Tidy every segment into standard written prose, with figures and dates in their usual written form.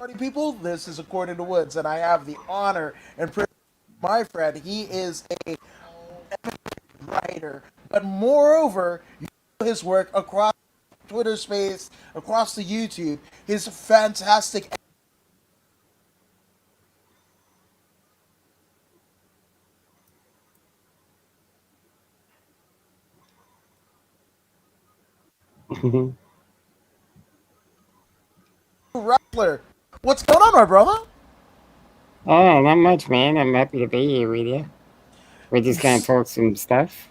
party people, this is According to Woods, and I have the honor and privilege of my friend. He is a writer, but moreover, you know his work across Twitter space, across the YouTube, his fantastic wrestler. What's going on, my brother? Oh, not much, man. I'm happy to be here with you. We're just going to talk some stuff.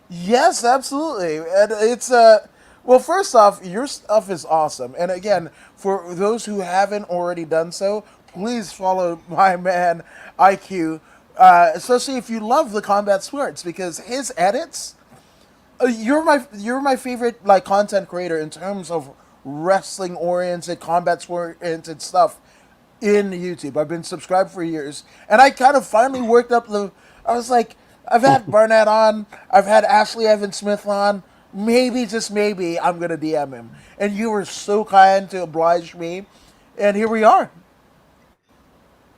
Yes, absolutely. And it's well, first off, your stuff is awesome. And again, for those who haven't already done so, please follow my man IQ, especially if you love the combat sports because his edits you're my favorite like content creator in terms of wrestling oriented, combat oriented stuff in YouTube. I've been subscribed for years, and I kind of finally worked up the. I was like, I've had Barnett on, I've had Ashley Evan Smith on. Maybe just maybe I'm gonna DM him, and you were so kind to oblige me, and here we are.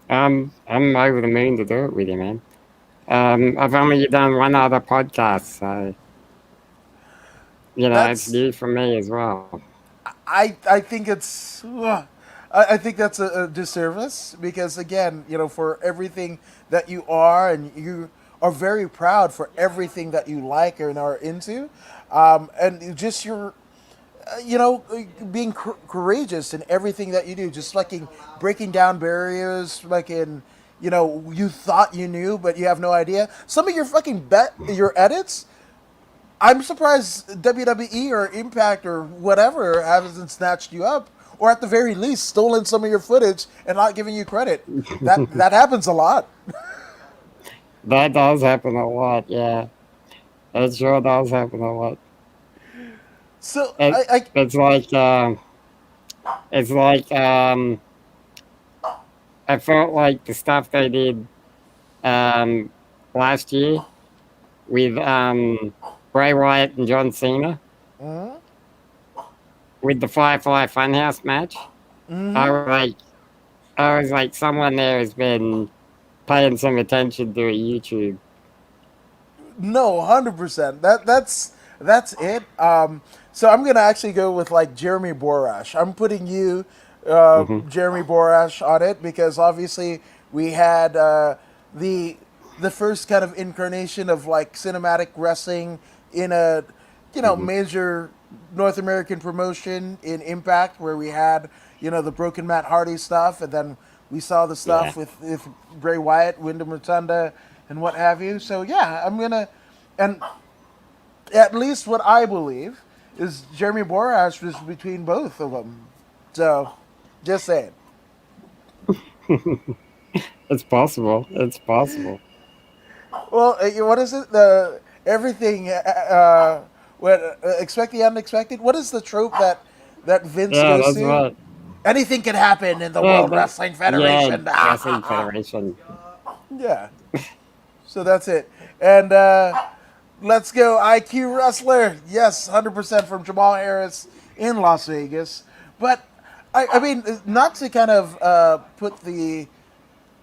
I'm over the moon to do it with you, man. I've only done one other podcast, so it's That's new for me as well. I think it's I think that's a disservice because again, for everything that you are and you are very proud for everything that you like and are into, and just your being courageous in everything that you do, just like in breaking down barriers, like in you thought you knew but you have no idea. Some of your fucking your edits, I'm surprised WWE or Impact or whatever hasn't snatched you up, or at the very least stolen some of your footage and not giving you credit. That happens a lot. That does happen a lot, yeah. It sure does happen a lot. So It, I it's like, it's like, I felt like the stuff they did um, last year with Bray Wyatt and John Cena mm-hmm, with the Firefly Funhouse match. I mm-hmm. was like, I was like, someone there has been paying some attention to YouTube. No, 100%. That's it. So I'm gonna actually go with like Jeremy Borash. I'm putting you, Hmm. Jeremy Borash, on it because obviously we had the the first kind of incarnation of like cinematic wrestling in a Hmm. major North American promotion in Impact where we had the Broken Matt Hardy stuff, and then we saw the Yeah. stuff with Bray Wyatt, Wyndham Rotunda, and what have you. So yeah, I'm gonna, and at least what I believe is Jeremy Borash was between both of them. So just saying. It's possible. It's possible. Well, what is it? The everything. What expect the unexpected? What is the trope that Vince Yeah, goes that's to? right. Anything can happen in the Yeah, World Wrestling yeah, Federation. Wrestling Federation. Yeah. So that's it. And let's go, IQWrestler. Yes, 100% from Jamal Harris in Las Vegas. But I mean, not to kind of put the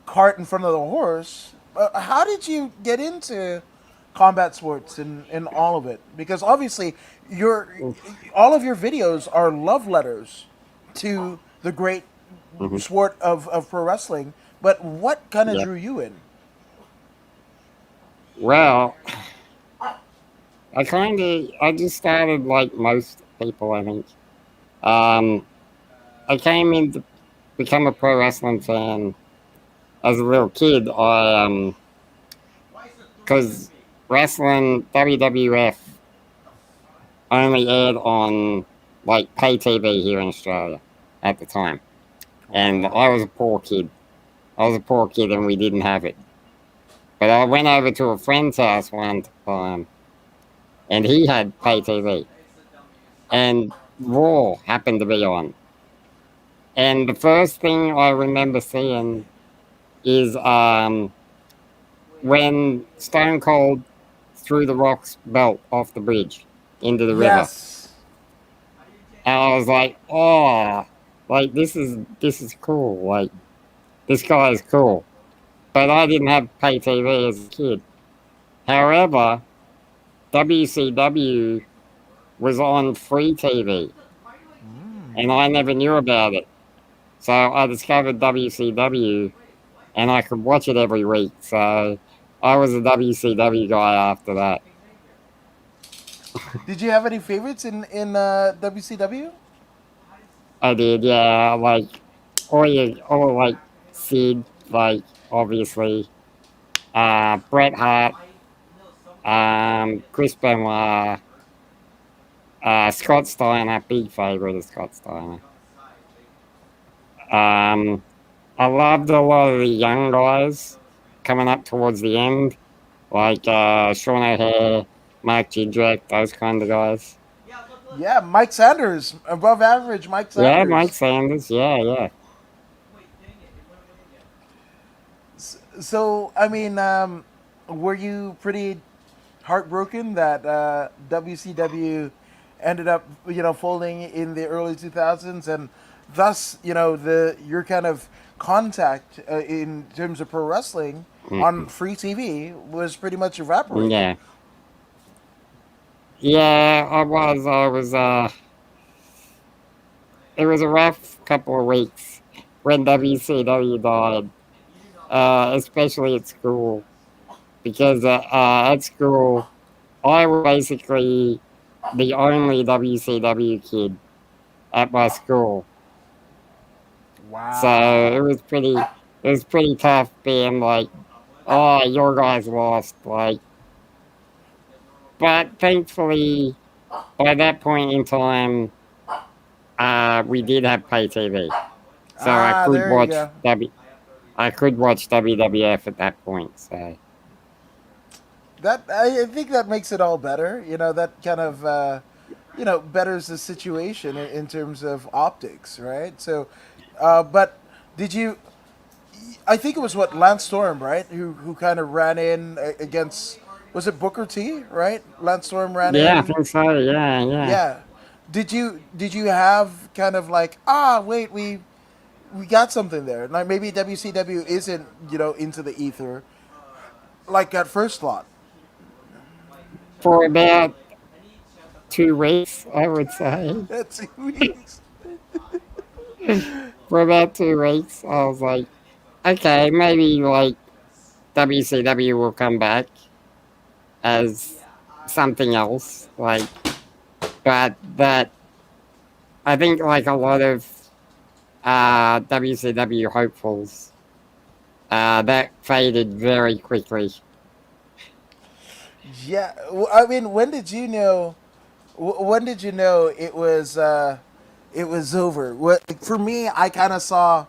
cart in front of the horse. How did you get into combat sports and all of it? Because obviously, your all of your videos are love letters to the great Hmm. sport of pro wrestling. But what kind of Yep. drew you in? Well, I just started like most people, I think. Um, I came in to become a pro wrestling fan as a little kid. Because wrestling WWF only aired on like pay TV here in Australia at the time, and I was a poor kid. I was a poor kid, and we didn't have it. But I went over to a friend's house one time, and he had pay TV, and Raw happened to be on. And the first thing I remember seeing is when Stone Cold threw the Rock's belt off the bridge into the river. Yes. And I was like, oh. like this is cool. Like this guy is cool. But I didn't have pay TV as a kid. However, WCW was on free TV, and I never knew about it. So I discovered WCW, and I could watch it every week. So I was a WCW guy after that. Did you have any favorites in WCW? I did, yeah. Like all like Sid, like obviously, Bret Hart, Chris Benoit, Scott Steiner, big favorite of Scott Steiner. Um, I loved a lot of the young guys coming up towards the end, like Sean O'Hare, Mark Jindrak, those kind of guys. Yeah, Mike Sanders, above average Mike Yeah, Mike Sanders. Sanders. Yeah, yeah. So, I mean, were you pretty heartbroken that WCW ended up, folding in the early 2000s, and thus, the your kind of contact in terms of pro wrestling on Mm, free TV was pretty much evaporated. yeah, yeah. I was. I was. It was a rough couple of weeks when WCW died, especially at school, because at school I was basically the only WCW kid at my school. So it Wow. was pretty tough being like, oh, your guys lost. Like, but thankfully, by that point in time, we did have pay TV, so Ah, there you go. I could watch WWF at that point. So That I think that makes it all better. That kind of betters the situation in terms of optics, right? So, but did you? I think it was what Lance Storm, right? Who kind of ran in against, was it Booker T, right? Lance Storm ran yeah, I in. think so. Yeah, yeah. Yeah. Did you have kind of like, wait, we got something there? Like maybe WCW isn't into the ether like at first thought. For about 2 weeks, I would say. That's weeks. For about 2 weeks, I was like, okay, maybe like WCW will come back as something else. Like, but that I think like a lot of WCW hopefuls, that faded very quickly. Yeah, I mean, when did you know? When did you know it was over? What for me? I kind of saw,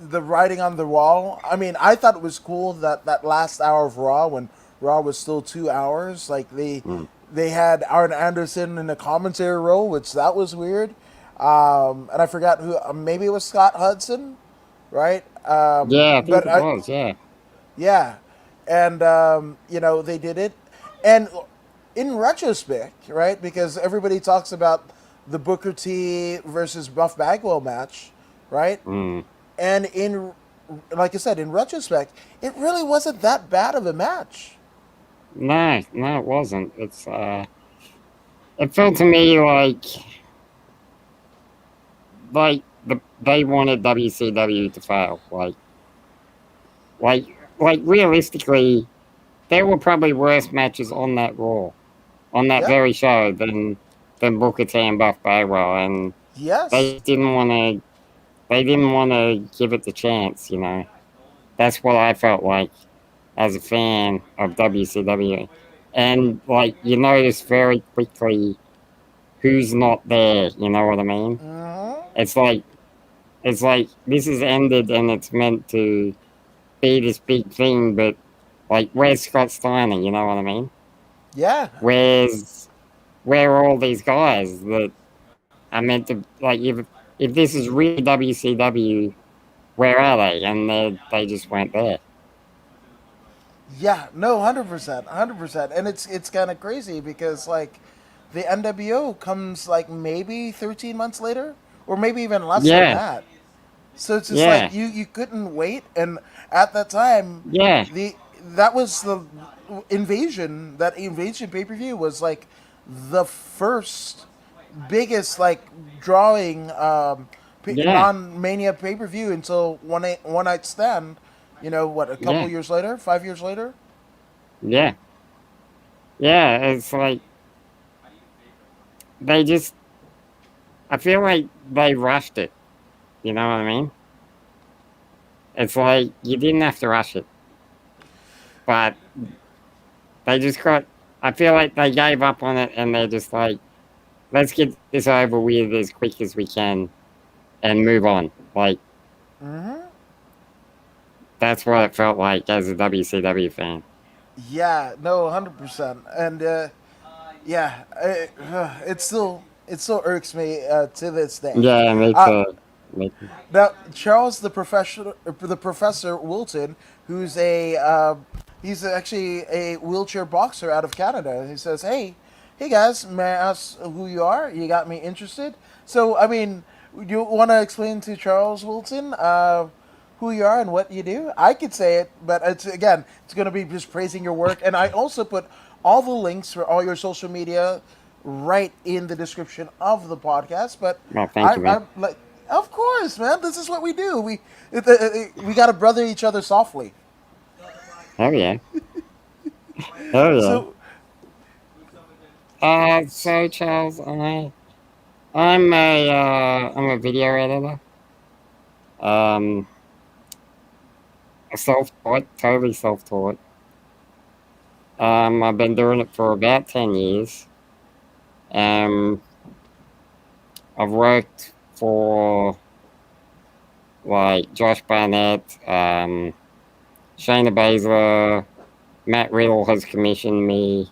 the writing on the wall. I mean, I thought it was cool that last hour of Raw, when Raw was still 2 hours. Like they Mm. they had Arn Anderson in the commentary role, which that was weird. And I forgot who. Maybe it was Scott Hudson, right? Yeah, I think But it was. Yeah, yeah, and they did it, and in retrospect, right? Because everybody talks about the Booker T versus Buff Bagwell match, right? mm. And in, like I said, in retrospect, it really wasn't that bad of a match. No, no, it wasn't. It felt to me they wanted WCW to fail. Like, like realistically, there were probably worse matches on that Raw, on that Yeah. very show than Booker T and Buff Bagwell, and they Yes. just didn't want to. They didn't want to give it the chance. That's what I felt like as a fan of WCW, and like you notice very quickly who's not there. You know what I mean? Hmm. It's like it's like this is ended and it's meant to be this big thing, but like where's Scott Steiner? You know what I mean? Yeah. Where's where are all these guys that are meant to like if this is really WCW, where are they? And they just weren't there. Yeah. No. 100%. 100%. And it's kind of crazy because like the NWO comes like maybe 13 months later, or maybe even less than Yeah, that. So it's just like yeah, you couldn't wait, and at that time, yeah, the that was the invasion pay per view was like the first biggest like drawing yeah, non mania pay per view until one night stand. You know what? A couple yeah, years later, 5 years later. yeah, yeah. It's like they just. I feel like they rushed it. You know what I mean? It's like you didn't have to rush it, but they just got. I feel like they gave up on it, and they're just like, let's get this over with as quick as we can and move on. Like Mm-hmm. that's what it felt like as a WCW fan. Yeah, no, 100%, and yeah, it still irks me to this day. Yeah, me Uh, too. Me too. Now, Charles, the professor Wilton, who's he's actually a wheelchair boxer out of Canada. He says, hey guys, may I ask who you are? You got me interested. So, I mean, you want to explain to Charles Wilton who you are and what you do? I could say it, but it's going to be just praising your work. And I also put all the links for all your social media right in the description of the podcast. But Well, thank you, man. I'm like, of course, man. This is what we do. We got to brother each other softly. Hell yeah. Hell yeah. So, So Charles, I'm a video editor. Um, self-taught, totally self-taught. I've been doing it for about 10 years. Um, I've worked for like Josh Barnett, Shayna Baszler, Matt Riddle has commissioned me.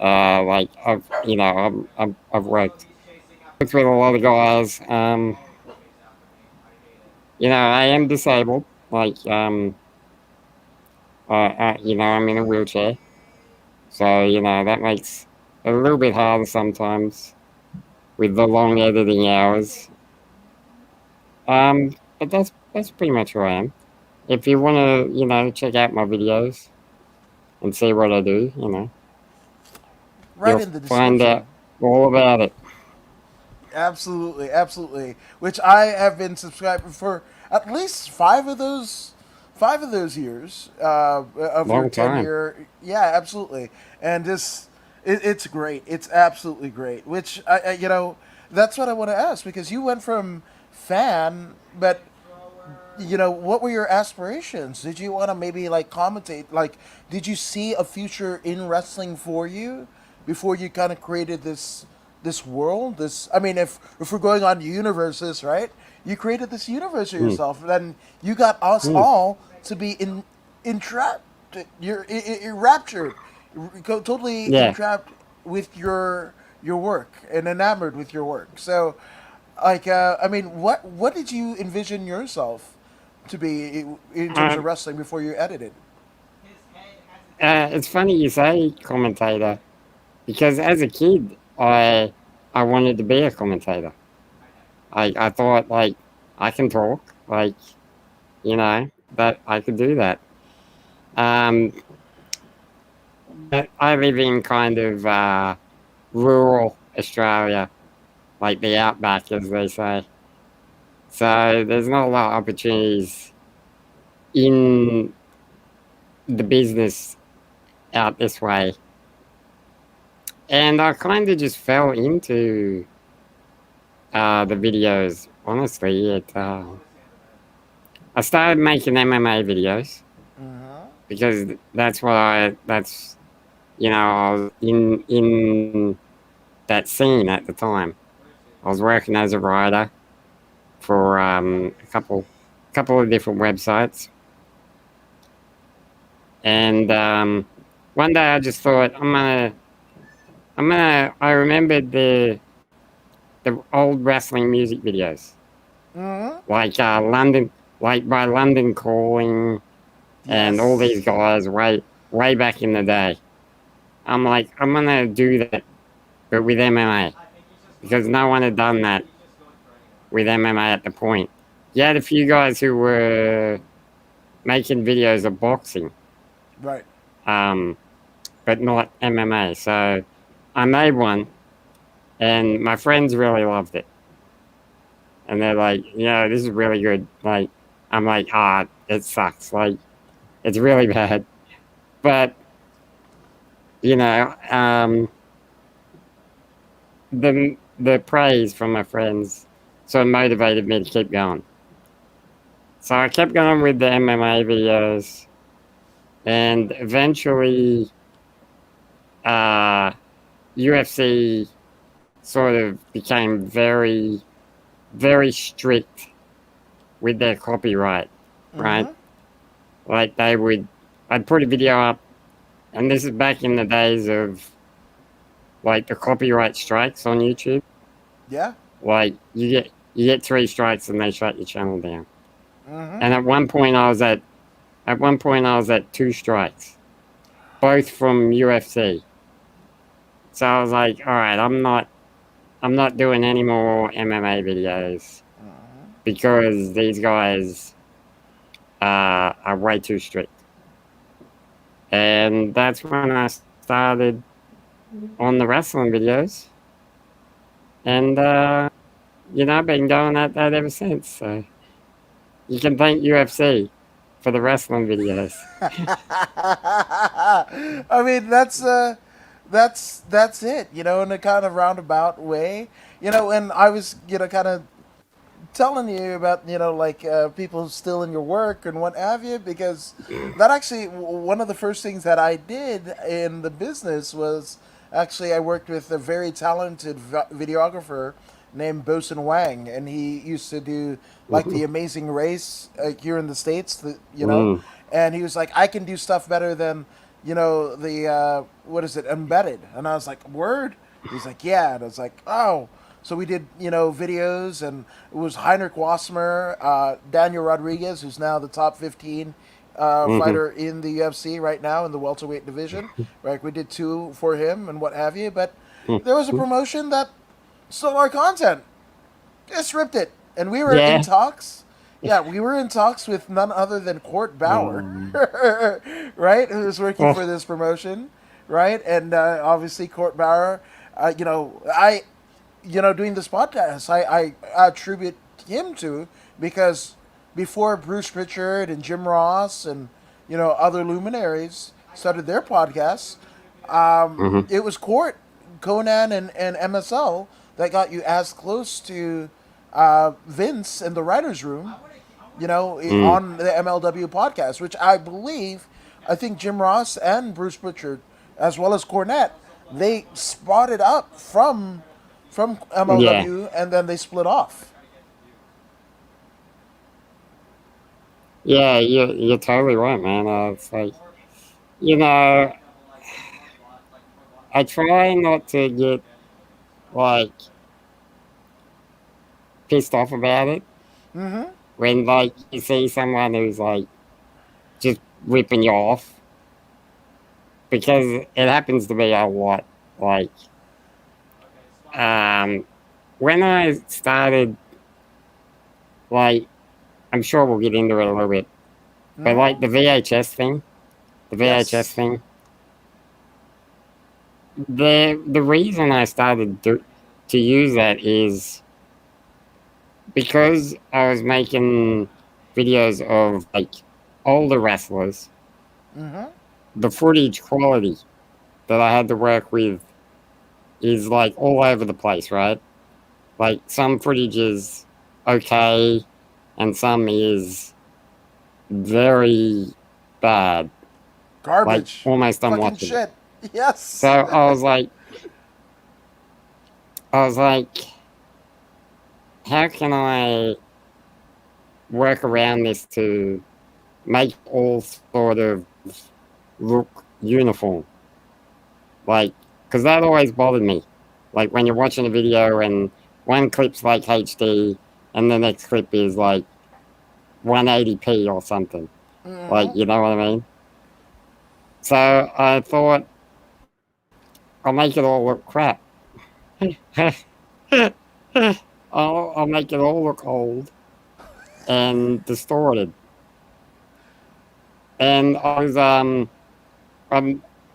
Like I've worked with a lot of guys. I am disabled. Like I'm in a wheelchair, so that makes it a little bit harder sometimes with the long editing hours. But that's pretty much who I am. If you want to, check out my videos and see what I do, right you'll in the find description. out all about it. Absolutely, absolutely. Which I have been subscribing for at least 5 of those years of your Long time. tenure. Yeah, absolutely. And it's great. It's absolutely great. Which that's what I want to ask, because you went from fan, but what were your aspirations? Did you want to maybe like commentate? Like, did you see a future in wrestling for you before you kind of created this world? I mean, if we're going on universes, right? You created this universe for Mm, yourself, then you got us mm, all to be entrapped. You're raptured, totally yeah. entrapped with your work and enamored with your work. So, like, I mean, what did you envision yourself to be in terms of Um, wrestling before you edited? it's funny you say commentator because as a kid, I wanted to be a commentator. I thought like I can talk, like that I could do that. Um, but I live in kind of rural Australia, like the outback, as they say. So there's not a lot of opportunities in the business out this way. And I kind of just fell into the videos. Honestly, I started making MMA videos Mm-hmm. because I was in that scene at the time. I was working as a writer for a couple of different websites, and one day I just thought I remembered the old wrestling music videos, Mm-hmm. like London, like by London Calling, and all these Yes. guys way back in the day. I'm like, I'm gonna do that, but with MMA because no one had done that with MMA at the point. You had a few guys who were making videos of boxing, Right. um, but not MMA. So I made one, and my friends really loved it. And they're like, this is really good. Like, I'm like, it sucks. Like, it's really bad. But, you know, the praise from my friends sort of motivated me to keep going. So I kept going with the MMA videos, and eventually, UFC sort of became very, very strict with their copyright, right? Mm-hmm. Like I'd put a video up, and this is back in the days of like the copyright strikes on YouTube. Yeah. Like you get 3 strikes and they shut your channel down. Mm-hmm. And at one point I was at 2 strikes, both from UFC. So I was like, all right, I'm not doing any more MMA videos Mm-hmm. because these guys are way too strict. And that's when I started on the wrestling videos. And, I've been going at that ever since. So you can thank UFC for the wrestling videos. I mean, that's it. In a kind of roundabout way. And I was kind of telling you about like people still in your work and what have you, because that actually one of the first things that I did in the business was actually I worked with a very talented videographer named Bosun Wang, and he used to do like the Amazing Race here in the States, Mm. and he was like, I can do stuff better than the what is it, embedded. And I was like, word. He's like, yeah. And I was like, oh. So we did, videos, and it was Heinrich Wasmer, Daniel Rodriguez, who's now the top 15 Hmm. fighter in the UFC right now in the welterweight division. Right, we did 2 for him and what have you. But there was a promotion that stole our content, just ripped it, and we were in Yeah. talks. Yeah, we were in talks with none other than Court Bauer, Um, right, who was working for oh, this promotion, right, and obviously Court Bauer. I doing this podcast, I attribute him to, because before Bruce Pritchard and Jim Ross and other luminaries started their podcasts, mhm. it was Court, Conan, and MSL that got you as close to Vince in the writers' room, Mm. on the MLW podcast, which I think Jim Ross and Bruce Pritchard, as well as Cornette, they spotted up from Yeah. MLW, and then they split off. Yeah, you're totally right, man. It's like, you know, I try not to get like pissed off about it Mm-hmm. when like you see someone who's like just ripping you off, because it happens to be a lot. Like, um, when I started, like, I'm sure we'll get into it a little bit, but Mm-hmm. like the VHS Yes. thing, the reason I started to use that is because I was making videos of like older wrestlers. Mm-hmm. The footage quality that I had to work with is like all over the place, right? Like some footage is okay, and some is very bad, like Garbage. almost Fucking unwatchable. shit. So Yes. I was like, how can I work around this to make all sort of look uniform? Like, because that always bothered me. Like when you're watching a video and one clip's like HD and the next clip is like 180p or something. Like, Mm-hmm. you know what I mean? So I thought I'll make it all look crap. I'll make it all look old and distorted. And I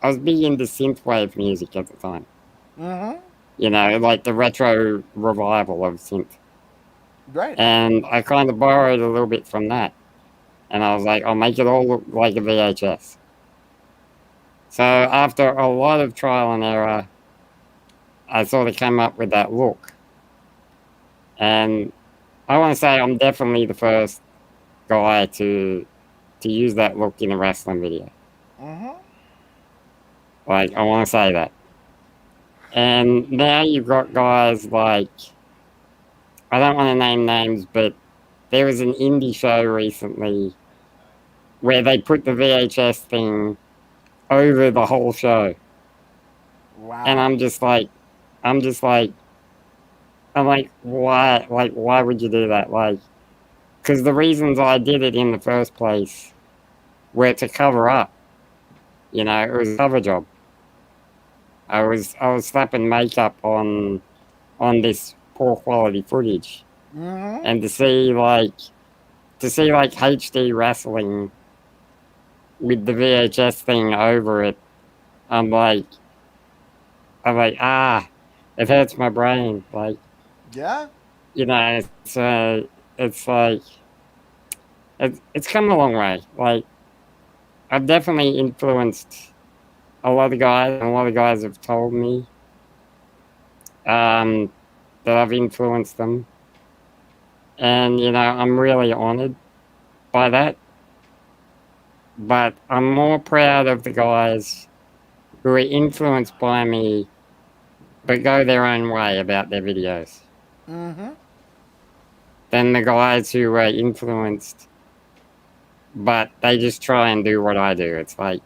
was big into synthwave music at the time. Mm-hmm. You know, like the retro revival of synth. Right. And I kind of borrowed a little bit from that. And I was like, I'll make it all look like a VHS. So after a lot of trial and error, I sort of came up with that look. And I want to say I'm definitely the first guy to use that look in a wrestling video. Mm-hmm. Like, I want to say that. And now you've got guys like, I don't want to name names, but there was an indie show recently where they put the VHS thing over the whole show. And Wow. I'm just like, I'm like, why? Like, why would you do that? Like, because the reasons I did it in the first place were to cover up. You know, it was a cover job. I was slapping makeup on this poor quality footage, Mm-hmm. and to see like HD wrestling with the VHS thing over it, I'm like ah, it hurts my brain. Like, Yeah. you know, it's like it's come a long way. Like, I've definitely influenced a lot of guys, and a lot of guys have told me um, that I've influenced them, and you know, I'm really honored by that. But I'm more proud of the guys who are influenced by me, but go their own way about their videos, Mm-hmm. than the guys who are influenced, but they just try and do what I do. It's like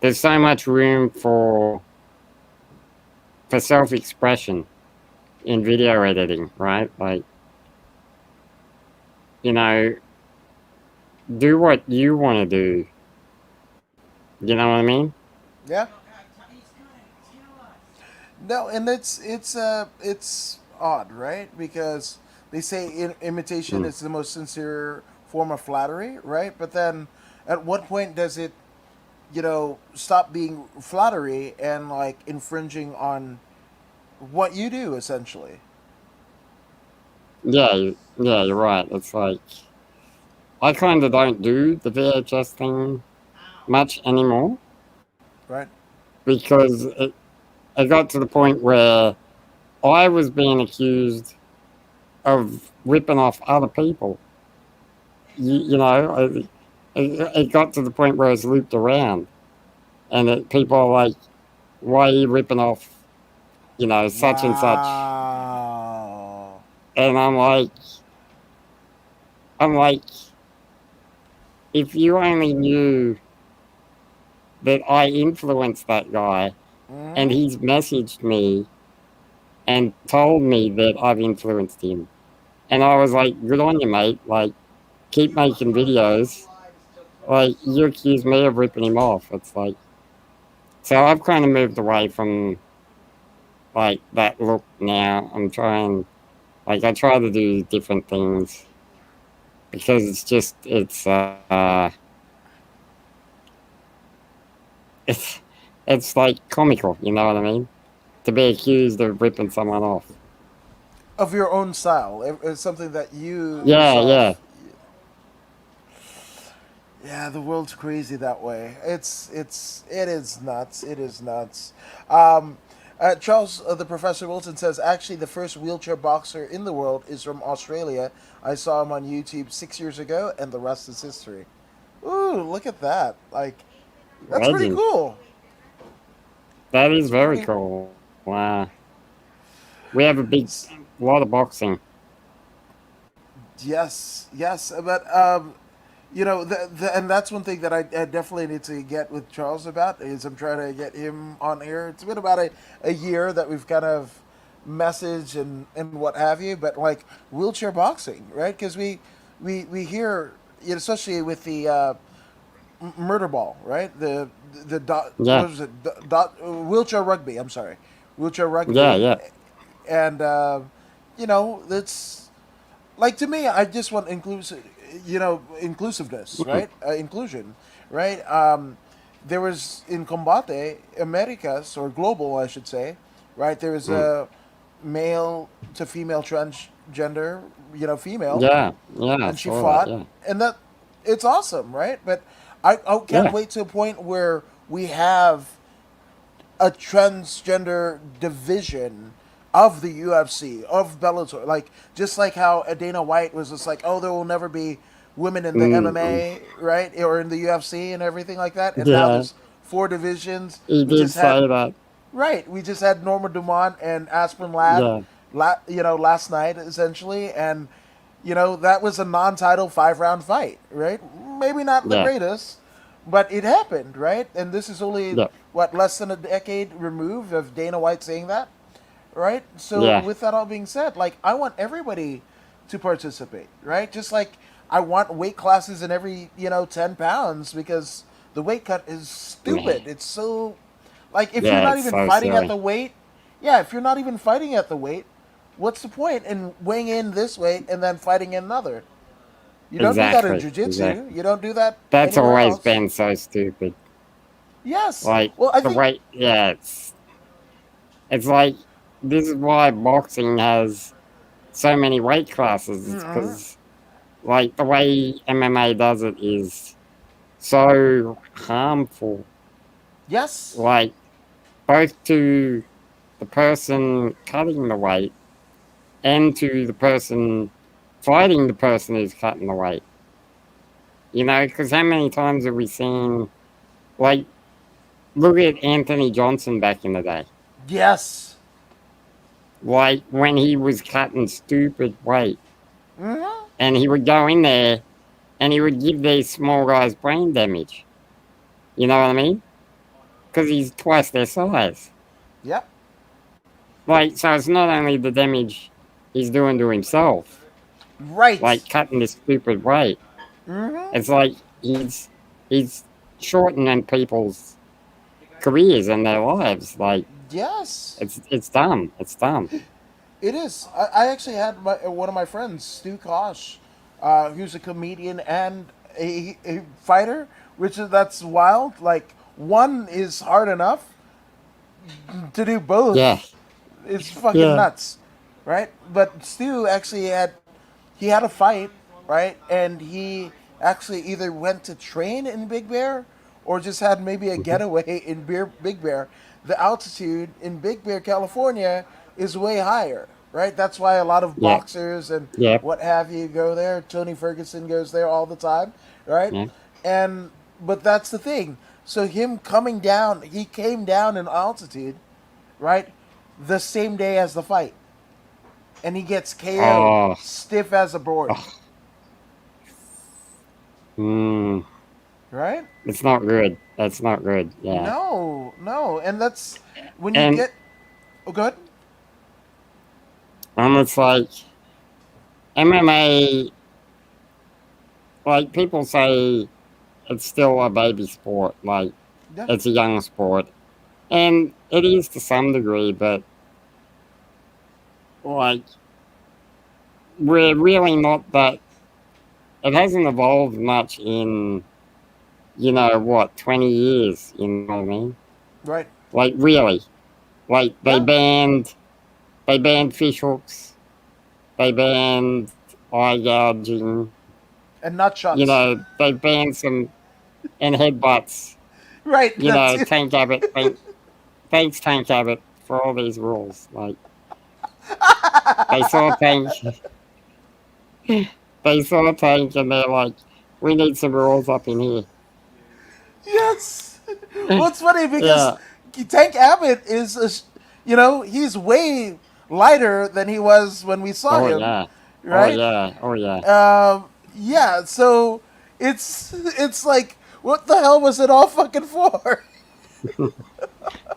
there's so much room for self expression in video editing, right? Like, you know, do what you want to do. You know what I mean? Yeah. No, and it's odd, right? Because they say imitation Mm. is the most sincere form of flattery, right? But then, at what point does it, stop being flattery and like infringing on what you do, essentially, Yeah, yeah, you're right. It's like I kind of don't do the VHS thing much anymore right? because it got to the point where I was being accused of ripping off other people. You know, it got to the point where it's looped around, and people are like, "Why are you ripping off, you know, such and such?" Wow. And I'm like, if you only knew that I influenced that guy, and Mm-hmm. he's messaged me and told me that I've influenced him, and I was like, "Good on you, mate! Like, keep making videos." Like, you accuse me of ripping him off. It's like, so I've kind of moved away from like that look now. I'm trying, like, I try to do different things because it's it's like comical. You know what I mean? To be accused of ripping someone off. Of your own style, it's something that you Yeah, yeah. yourself. Yeah, the world's crazy that way. It is nuts. It is nuts. Um, Charles, the Professor Wilson says actually the first wheelchair boxer in the world is from Australia. I saw him on YouTube 6 years ago, and the rest is history. Ooh, look at that! Like, that's pretty Legend. cool. That is It's very pretty. cool. We have a big lot of boxing. Yes, yes, but and that's one thing that I definitely need to get with Charles about is I'm trying to get him on here. It's been about a year that we've kind of messaged and what have you, but like wheelchair boxing, right? Because we hear, especially with the murder ball, right? The dot, Yeah, what was it? Wheelchair rugby. I'm sorry, wheelchair yeah, rugby, yeah. and that's like, to me, I just want inclusiveness, right? Inclusion, right? There was in Combate Americas, or global, I should say, right? There was Mm. a male to female transgender, female, Yeah, yeah, I and she saw that. fought, Yeah, and that it's awesome, right? But I can't yeah, wait to a point where we have a transgender division of the UFC, of Bellator. Like, just like how Dana White was just like, oh, there will never be women in the mm, MMA, right? Or in the UFC and everything like that. And now yeah. there's four divisions. He We did just had, say that. right, we just had Norma Dumont and Aspen Ladd, Yeah, last night, essentially. And, that was a non title 5 round fight, right? Maybe not the yeah, greatest, but it happened, right? And this is only, yeah, what, less than a decade removed of Dana White saying that, right? So, yeah. with that all being said, like, I want everybody to participate, right? Just like I want weight classes in every, 10 pounds, because the weight cut is Meh. stupid. It's so, like, if you're Yeah, not it's even so fighting at the silly. weight, yeah, if you're not even fighting at the weight, what's the point in weighing in this weight and then fighting in another? You don't do that in Exactly, jiu-jitsu. exactly. You don't do that That's anywhere always else. been so stupid. Yes. Like Well, I the think. way, yeah, it's like this is why boxing has so many weight classes. It's Mhm. because like the way MMA does it is so harmful. Yes. Like both to the person cutting the weight and to the person fighting the person who's cutting the weight. Because how many times have we seen, like, look at Anthony Johnson back in the day. Yes. Like, when he was cutting stupid weight, Mm-hmm. and he would go in there and he would give these small guys brain damage. You know what I mean? Because he's twice their size. Yep. Like, so it's not only the damage he's doing to himself, like Right. cutting this stupid weight. Mm-hmm. It's like he's shortening people's careers and their lives. Like Yes. it's dumb. It's dumb. It is. I actually had one of my friends, Stu Kosh, who's a comedian and a fighter, which is that's wild. Like, one is hard enough to do Yeah, both. It's fucking yeah, nuts, right? But Stu actually had a fight, right, and he actually either went to train in Big Bear or just had maybe a mhm, getaway in Big Bear. The altitude in Big Bear, California, is way higher, right? That's why a lot of yeah, boxers and yeah, what have you go there. Tony Ferguson goes there all the time, right? yeah. And but that's the thing. So him coming down, he came down in altitude, right? The same day as the fight, and he gets KO'd, Oh, stiff as a board, oh, mm, right? it's not good. That's not good. Yeah, No, no, and that's when you and get. Oh, good. it's like MMA. Like people say, it's still a baby sport. Like Yeah, it's a young sport, and it is to some degree. But like we're really not that. It hasn't evolved much in 20 years. You know what I mean? right. Like really, like they Yeah, banned fish hooks, they banned eye gouging. and nut shots. They banned some and headbutts. Right. That's it. Tank Abbott. Thanks, Tank Abbott, for all these rules. Like they saw Tank, they saw Tank, and they're like, we need some rules up in here. Yes. Well, it's funny because Yeah. Tank Abbott is, he's way lighter than he was when we saw Oh him, yeah. Oh right? yeah. Oh yeah. Yeah. So it's like, what the hell was it all fucking for?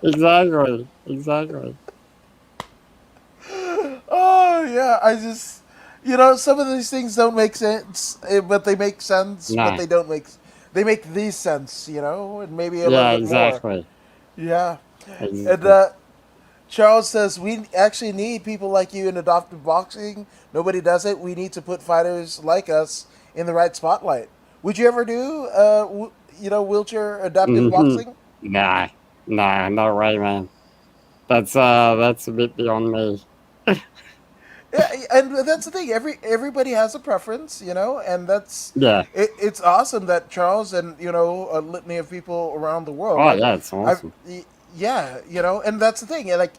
Exactly. Exactly. Oh yeah, I just, some of these things don't make sense, but they make sense, but No. they don't make. They make these sense, and maybe a little Yeah. bit more. Exactly. Yeah, and Exactly. Charles says we actually need people like you in adoptive boxing. Nobody does it. We need to put fighters like us in the right spotlight. Would you ever do, wheelchair adaptive Hmm. boxing? Nah, nah, no way, man. That's a bit beyond me. Yeah, and that's the thing. Everybody has a preference, and that's Yeah. it's awesome that Charles and a litany of people around the world, Oh like yeah, it's I've, awesome. yeah, and that's the thing. Yeah, like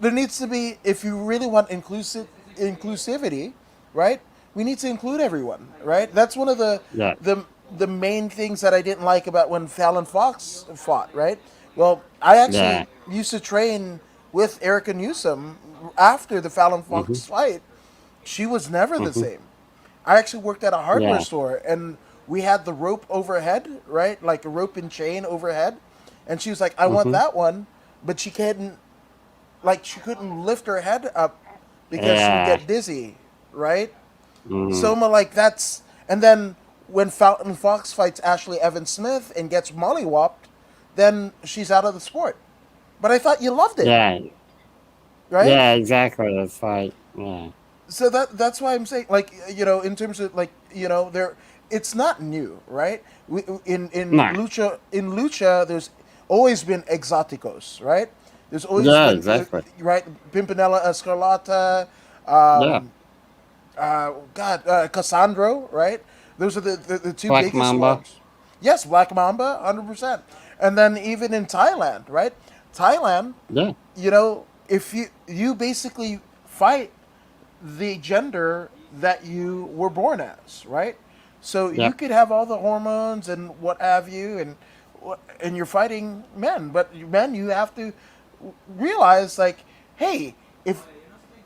there needs to be, if you really want inclusivity, right? We need to include everyone, right? That's one of Yeah. the the main things that I didn't like about when Fallon Fox fought, right? Well, I Yeah. actually used to train with Erica Newsom after the Fallon Mhm. Fox fight. She was never the Mhm. same. I actually worked at a hardware Yeah. store, and we had the rope overhead, right? Like a rope and chain overhead. And she was like, I want Mhm. that one. But she couldn't lift her head up because she would Yeah. get dizzy, right? Mm. Soma, like that's. And then when Fountain Fox fights Ashley Evans Smith and gets mollywopped, then she's out of the sport. But I thought you loved it, Yeah. right? Yeah. Exactly. It's like yeah. So that's why I'm saying, like, in terms of, like, there, it's not new, right? No. In lucha there's always been exoticos, right? There's always Yeah. been, Exactly. right, Pimpinella Escarlata, Yeah. God, Cassandro, right? Those are the two Black biggest Mamba. ones. Yes, Black Mamba, 100%. And then even in Thailand, right? Thailand, Yeah. if you basically fight the gender that you were born as, right? So you Yep. could have all the hormones and what have you, and you're fighting men, but men, you have to realize, like, hey, if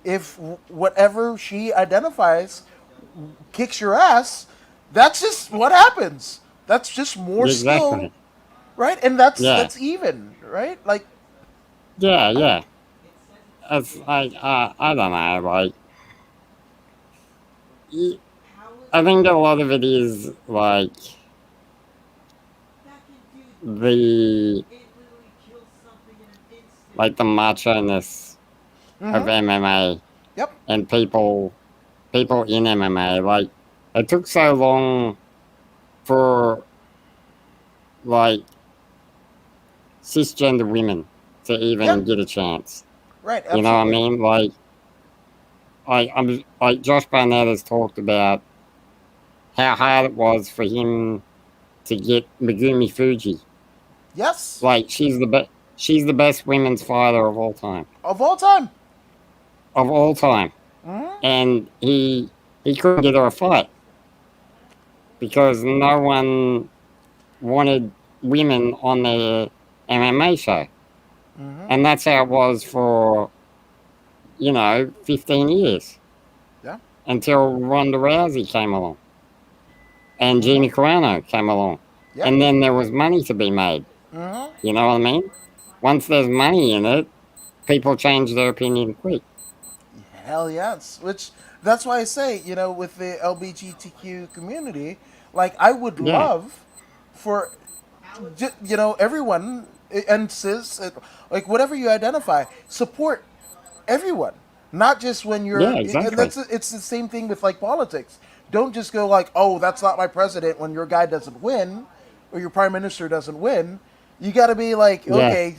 if whatever she identifies kicks your ass, that's just what happens. That's just more skill, Exactly. right? And that's Yeah. that's even, right? Like, Yeah. Yeah. It's like I don't know. Like y- I think a lot of it is the like the macho-ness of mm-hmm. MMA Yep. and people in MMA. Like it took so long for like cisgender women to Yeah. even get a chance. Right. You know what I Absolutely. mean? I'm like Josh Barnett has talked about how hard it was for him to get Megumi Fuji. Yes. Like she's the best women's fighter of all time. Of all time. Of all time. Mm-hmm. And he couldn't get her a fight because no one wanted women on their MMA show. Mm-hmm. And that's how it was for, 15 years Yeah. until Ronda Rousey came along and Mm-hmm. Gina Carano came along. Yeah. And then there was money to be made. Mm-hmm. You know what I mean? Once there's money in it, people change their opinion quick. Hell yes. Which that's why I say, with the LGBTQ community, like I would Yeah. love for everyone, and cis, like whatever you identify, support everyone, not just when Yeah, you're. And exactly. it's the same thing with, like, politics. Don't just go like, oh, that's not my president when your guy doesn't win, or your prime minister doesn't win. You got to be like, Yeah. okay,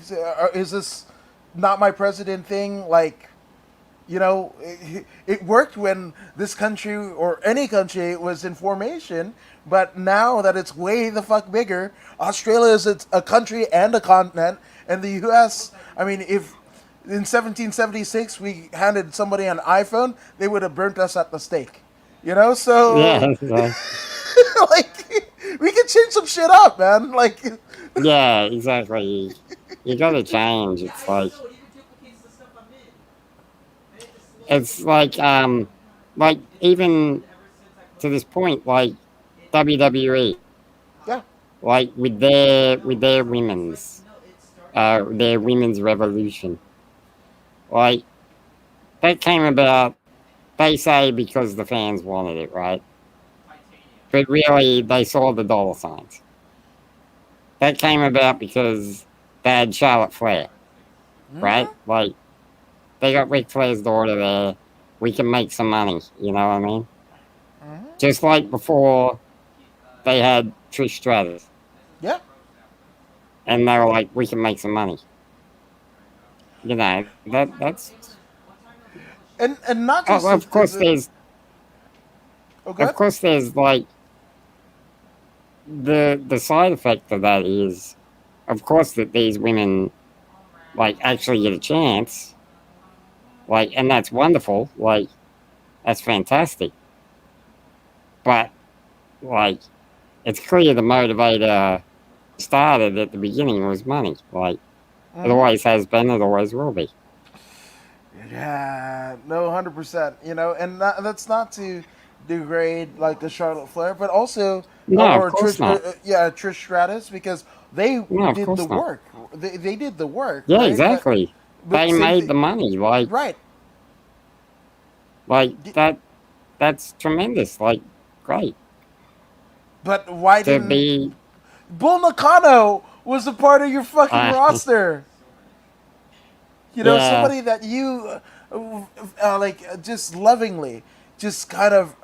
is this not my president thing? Like, it worked when this country or any country was in formation, but now that it's way the fuck bigger, Australia is a country and a continent, and the U.S. I mean, if in 1776 we handed somebody an iPhone, they would have burnt us at the stake. So Yeah. So, like we can change some shit up, man. Like, yeah, exactly. You got to change. It's like even to this point, like WWE, yeah. like with their women's revolution, like that came about. They say because the fans wanted it, right? But really, they saw the dollar signs. That came about because they had Charlotte Flair, right? Hmm. Like they got Ric Flair's daughter there. We can make some money. You know what I mean? Hmm. Just like before, they had Trish Stratus, Yeah, and they were like, we can make some money. You know that's. and not Oh, just of course, oh, good. there's like the side effect of that is, of course, that these women like actually get a chance, like, and that's wonderful, like that's fantastic. But like, it's clear the motivator started at the beginning was money. Like it Hmm. always has been, it always will be. Yeah, no, 100%. And that's not to degrade like the Charlotte Flair, but also No, of or course Trish, not. yeah, Trish Stratus, because they No, of did the course not. work. They did the work, Yeah, right? But exactly. but They same made thing, the money. Like right? like D- that. That's tremendous. Like great But why to didn't be. Bull Nakano was a part of your fucking Uh, roster? yeah, Somebody that you like just lovingly, just kind of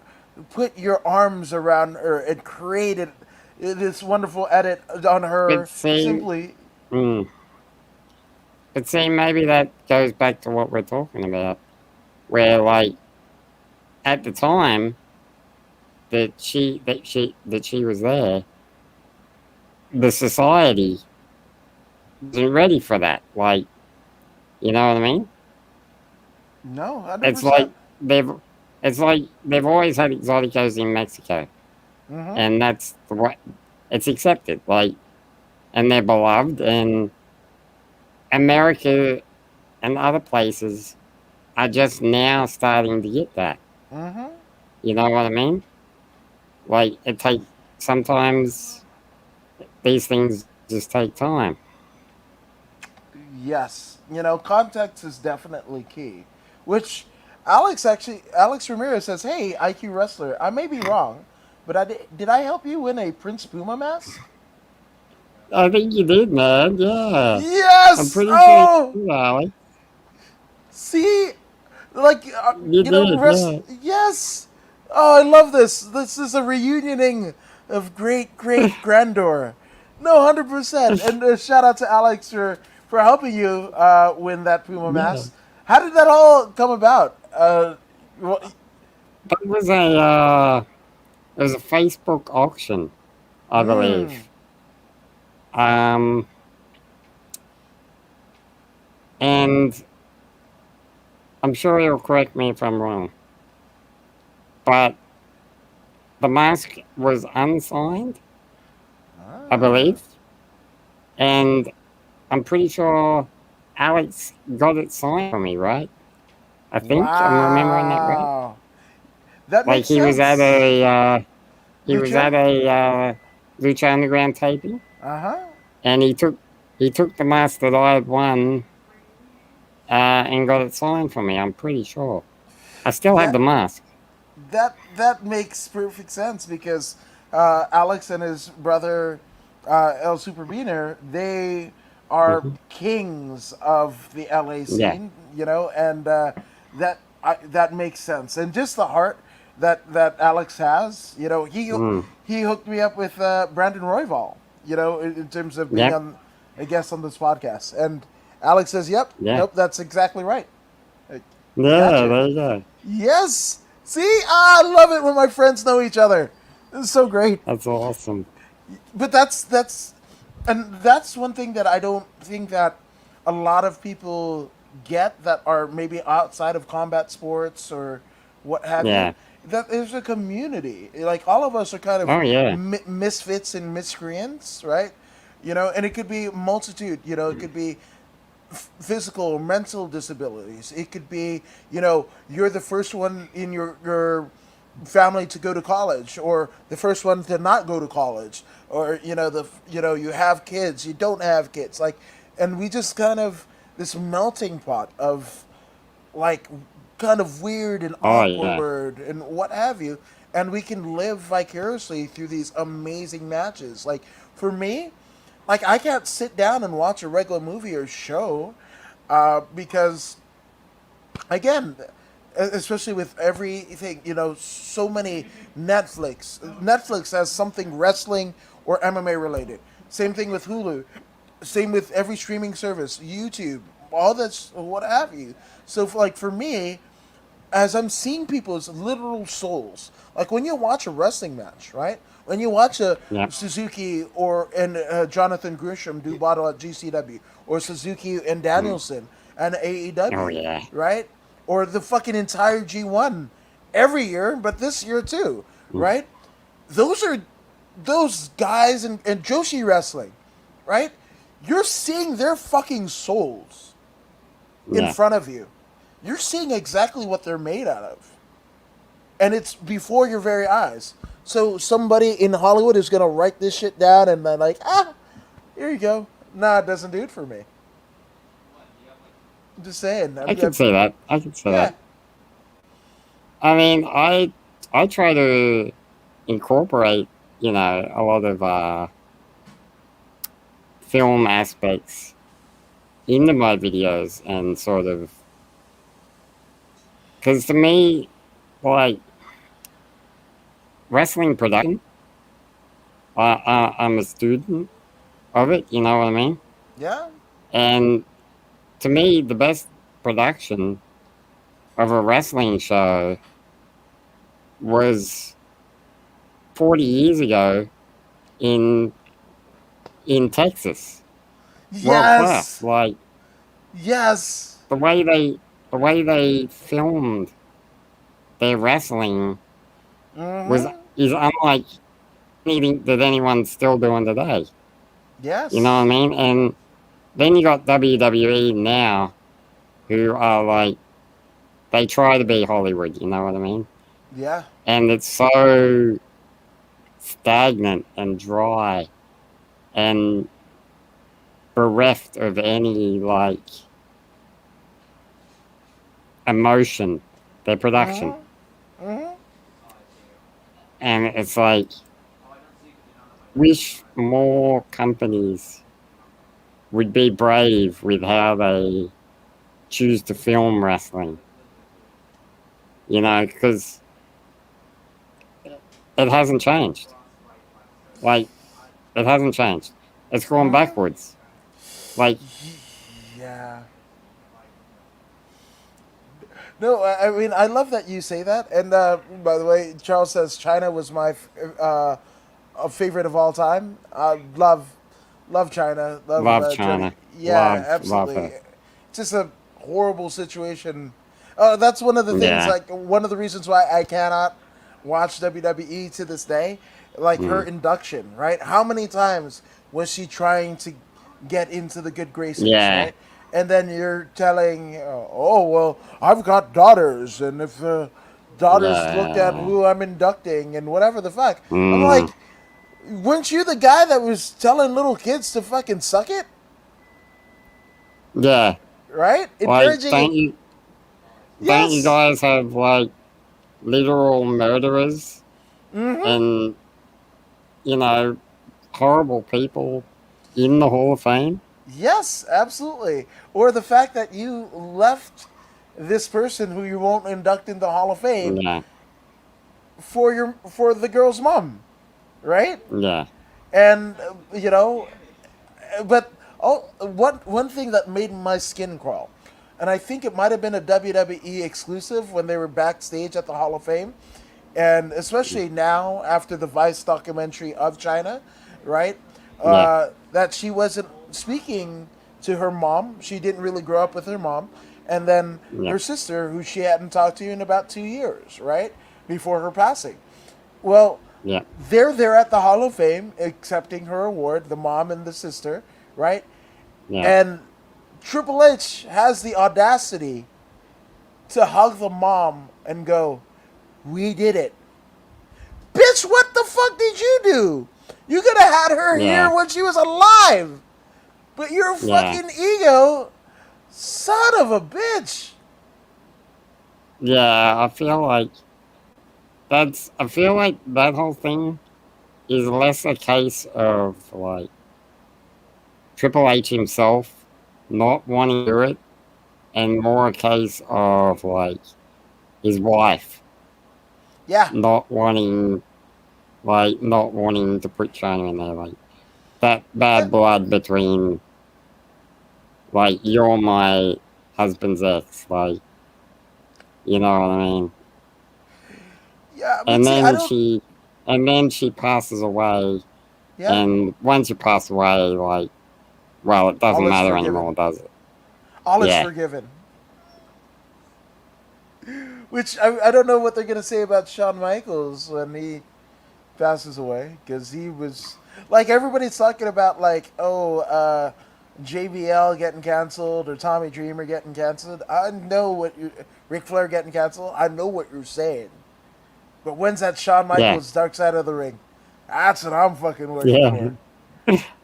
put your arms around her and created this wonderful edit on but her. see, Simply, mm, but see, maybe that goes back to what we're talking about, where like at the time that she was there, the society wasn't ready for that. Like, you know what I mean? no, hundred It's percent. like they've, it's like they've always had exoticos in Mexico, Mm-hmm. and that's the way it's accepted. Like, and they're beloved, and America and other places are just now starting to get that. Mm-hmm. You know what I mean? Like, it takes sometimes these things just take time. Yes, context is definitely key. Which Alex Ramirez says, "Hey, IQ wrestler, I may be wrong, but did I help you win a Prince Puma mask?" I think you did, man. Yeah, I'm Yes. pretty sure you Oh, did, Ali. see, like You did, yeah. Yes. Oh, I love this. This is a reunioning of great grandeur. No, 100%. And shout out to Alex for helping you win that Puma Yeah, mask. How did that all come about? Well, that was it was a Facebook auction, I believe. mm, Um, and I'm sure he'll correct me if I'm wrong, but the mask was unsigned, I ah, believe, and I'm pretty sure Alex got it signed for me, right? I think I'm remembering that right. wow, that Like makes sense. he was Lucha. at a Lucha Underground taping, Uh huh. and he took the mask that I had won and got it signed for me. I'm pretty sure. I still have That the mask. that makes perfect sense because Alex and his brother El Superbeaner, they are Hmm. kings of the LA Yeah, scene, and that makes sense. And just the heart that Alex has, mm, he hooked me up with Brandon Royval, in terms of being yep, on a guest on this podcast. And Alex says, "Yep, yeah, nope, that's exactly right. Like, yeah. gotcha." There you go. Yes. See, I love it when my friends know each other. This is so great. That's awesome. But that's one thing that I don't think that a lot of people get that are maybe outside of combat sports or what have you. Yeah. That there's a community. Like all of us are kind of Oh yeah. misfits and miscreants, right? And it could be multitude. It could be physical or mental disabilities. It could be, you're the first one in your family to go to college, or the first one to not go to college, or you have kids, you don't have kids, like, and we just kind of this melting pot of like kind of weird and Oh yeah. awkward and what have you, and we can live vicariously through these amazing matches. Like for me, like I can't sit down and watch a regular movie or show because again, especially with everything, so many Netflix has something wrestling or MMA related. Same thing with Hulu. Same with every streaming service, YouTube, all that's what have you. So, for me, as I'm seeing people's literal souls, like when you watch a wrestling match, right? When you watch a Yeah. Suzuki and Jonathan Grisham do battle at GCW, or Suzuki and Mm. Danielson and Oh AEW, yeah. right? Or the fucking entire G1 every year, but this year too, Mm. right? Those are those guys and Joshi wrestling, right? You're seeing their fucking souls in Yeah. front of you. You're seeing exactly what they're made out of. And it's before your very eyes. So somebody in Hollywood is gonna write this shit down and then here you go. Nah, it doesn't do it for me. I'm just saying. I can say that. I can say Yeah. that. I mean, I try to incorporate, a lot of film aspects into my videos and sort of, because to me, like wrestling production, I'm a student of it. You know what I mean? Yeah. And to me, the best production of a wrestling show was 40 years ago in Texas. World class. Yes. Like Yes. the way they filmed their wrestling Mm-hmm. is unlike anything that anyone's still doing today. You know what I Yes. mean? And then you got WWE now, who are like, they try to be Hollywood. You know what I mean? Yeah. And it's so stagnant and dry and bereft of any like emotion, their production. Mm-hmm. Mm-hmm. And it's like, wish more companies would be brave with how they choose to film wrestling. Because it hasn't changed. Like, it hasn't changed. It's gone Mm-hmm. backwards. Like, Yeah. No, I mean, I love that you say that. And by the way, Charles says China was my a favorite of all time. Love China. Love love Johnny. China. Yeah, Love absolutely. her. It's just a horrible situation. That's one of the things. Yeah. Like one of the reasons why I cannot watch WWE to this day. Like her Mm. induction, right? How many times was she trying to get into the good graces, Yeah. right? And then you're telling, oh well, I've got daughters, and if daughters looked at Yeah. who I'm inducting and whatever the fuck, I'm Mm. like, weren't you the guy that was telling little kids to fucking suck it, Yeah. right? Like, Encouraging it. don't you Yes. guys have, like, literal murderers Mm-hmm. and, you know, horrible people in the Hall of Fame? Yes, absolutely. Or the fact that you left this person who you won't induct in the Hall of Fame Yeah. for the girl's mom, right? Yeah. And but one thing that made my skin crawl, and I think it might have been a WWE exclusive when they were backstage at the Hall of Fame, and especially now after the Vice documentary of China, right? Yeah. That she wasn't speaking to her mom. She didn't really grow up with her mom, and then Yeah. her sister, who she hadn't talked to in about 2 years, right before her passing. Well, Yeah. they're there at the Hall of Fame accepting her award, the mom and the sister, right? Yeah. And Triple H has the audacity to hug the mom and go, "We did it." Bitch, what the fuck did you do? You could have had her Yeah. here when she was alive. But your Yeah. fucking ego, son of a bitch. Yeah. I feel like that whole thing is less a case of, like, Triple H himself not wanting to do it and more a case of like his wife Yeah, not wanting, not wanting to put China in there, like that yeah, bad blood between, like, you're my husband's ex, like, you know what I mean? yeah. But And see, I then don't. she, and then she passes away, Yeah, and once you pass away, like, well, it all doesn't is matter forgiven. anymore, does it? All is Yeah. forgiven. Which I don't know what they're gonna say about Shawn Michaels when he passes away, because he was like, everybody's talking about, like, oh, JBL getting canceled or Tommy Dreamer getting canceled. I know what you, Ric Flair getting canceled. I know what you're saying, but when's that Shawn Yeah. Michaels Dark Side of the Ring? That's what I'm fucking working Yeah. for.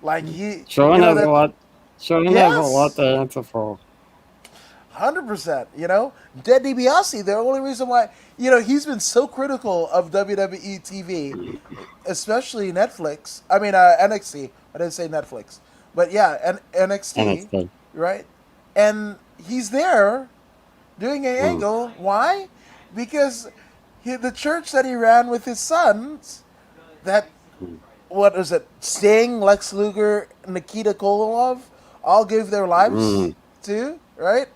Like, he, Sean you know has a that. lot. Sean has a lot Yes, to answer for. 100%. You know, Ted DiBiase. The only reason why, he's been so critical of WWE TV, especially Netflix. I mean, NXT. I didn't say Netflix, but yeah, NXT, NXT. right? And he's there doing an Mm. angle. Why? Because the church that he ran with his sons, that, Mm. what is it? Sting, Lex Luger, Nikita Koloff, all gave their lives Mm. to, right?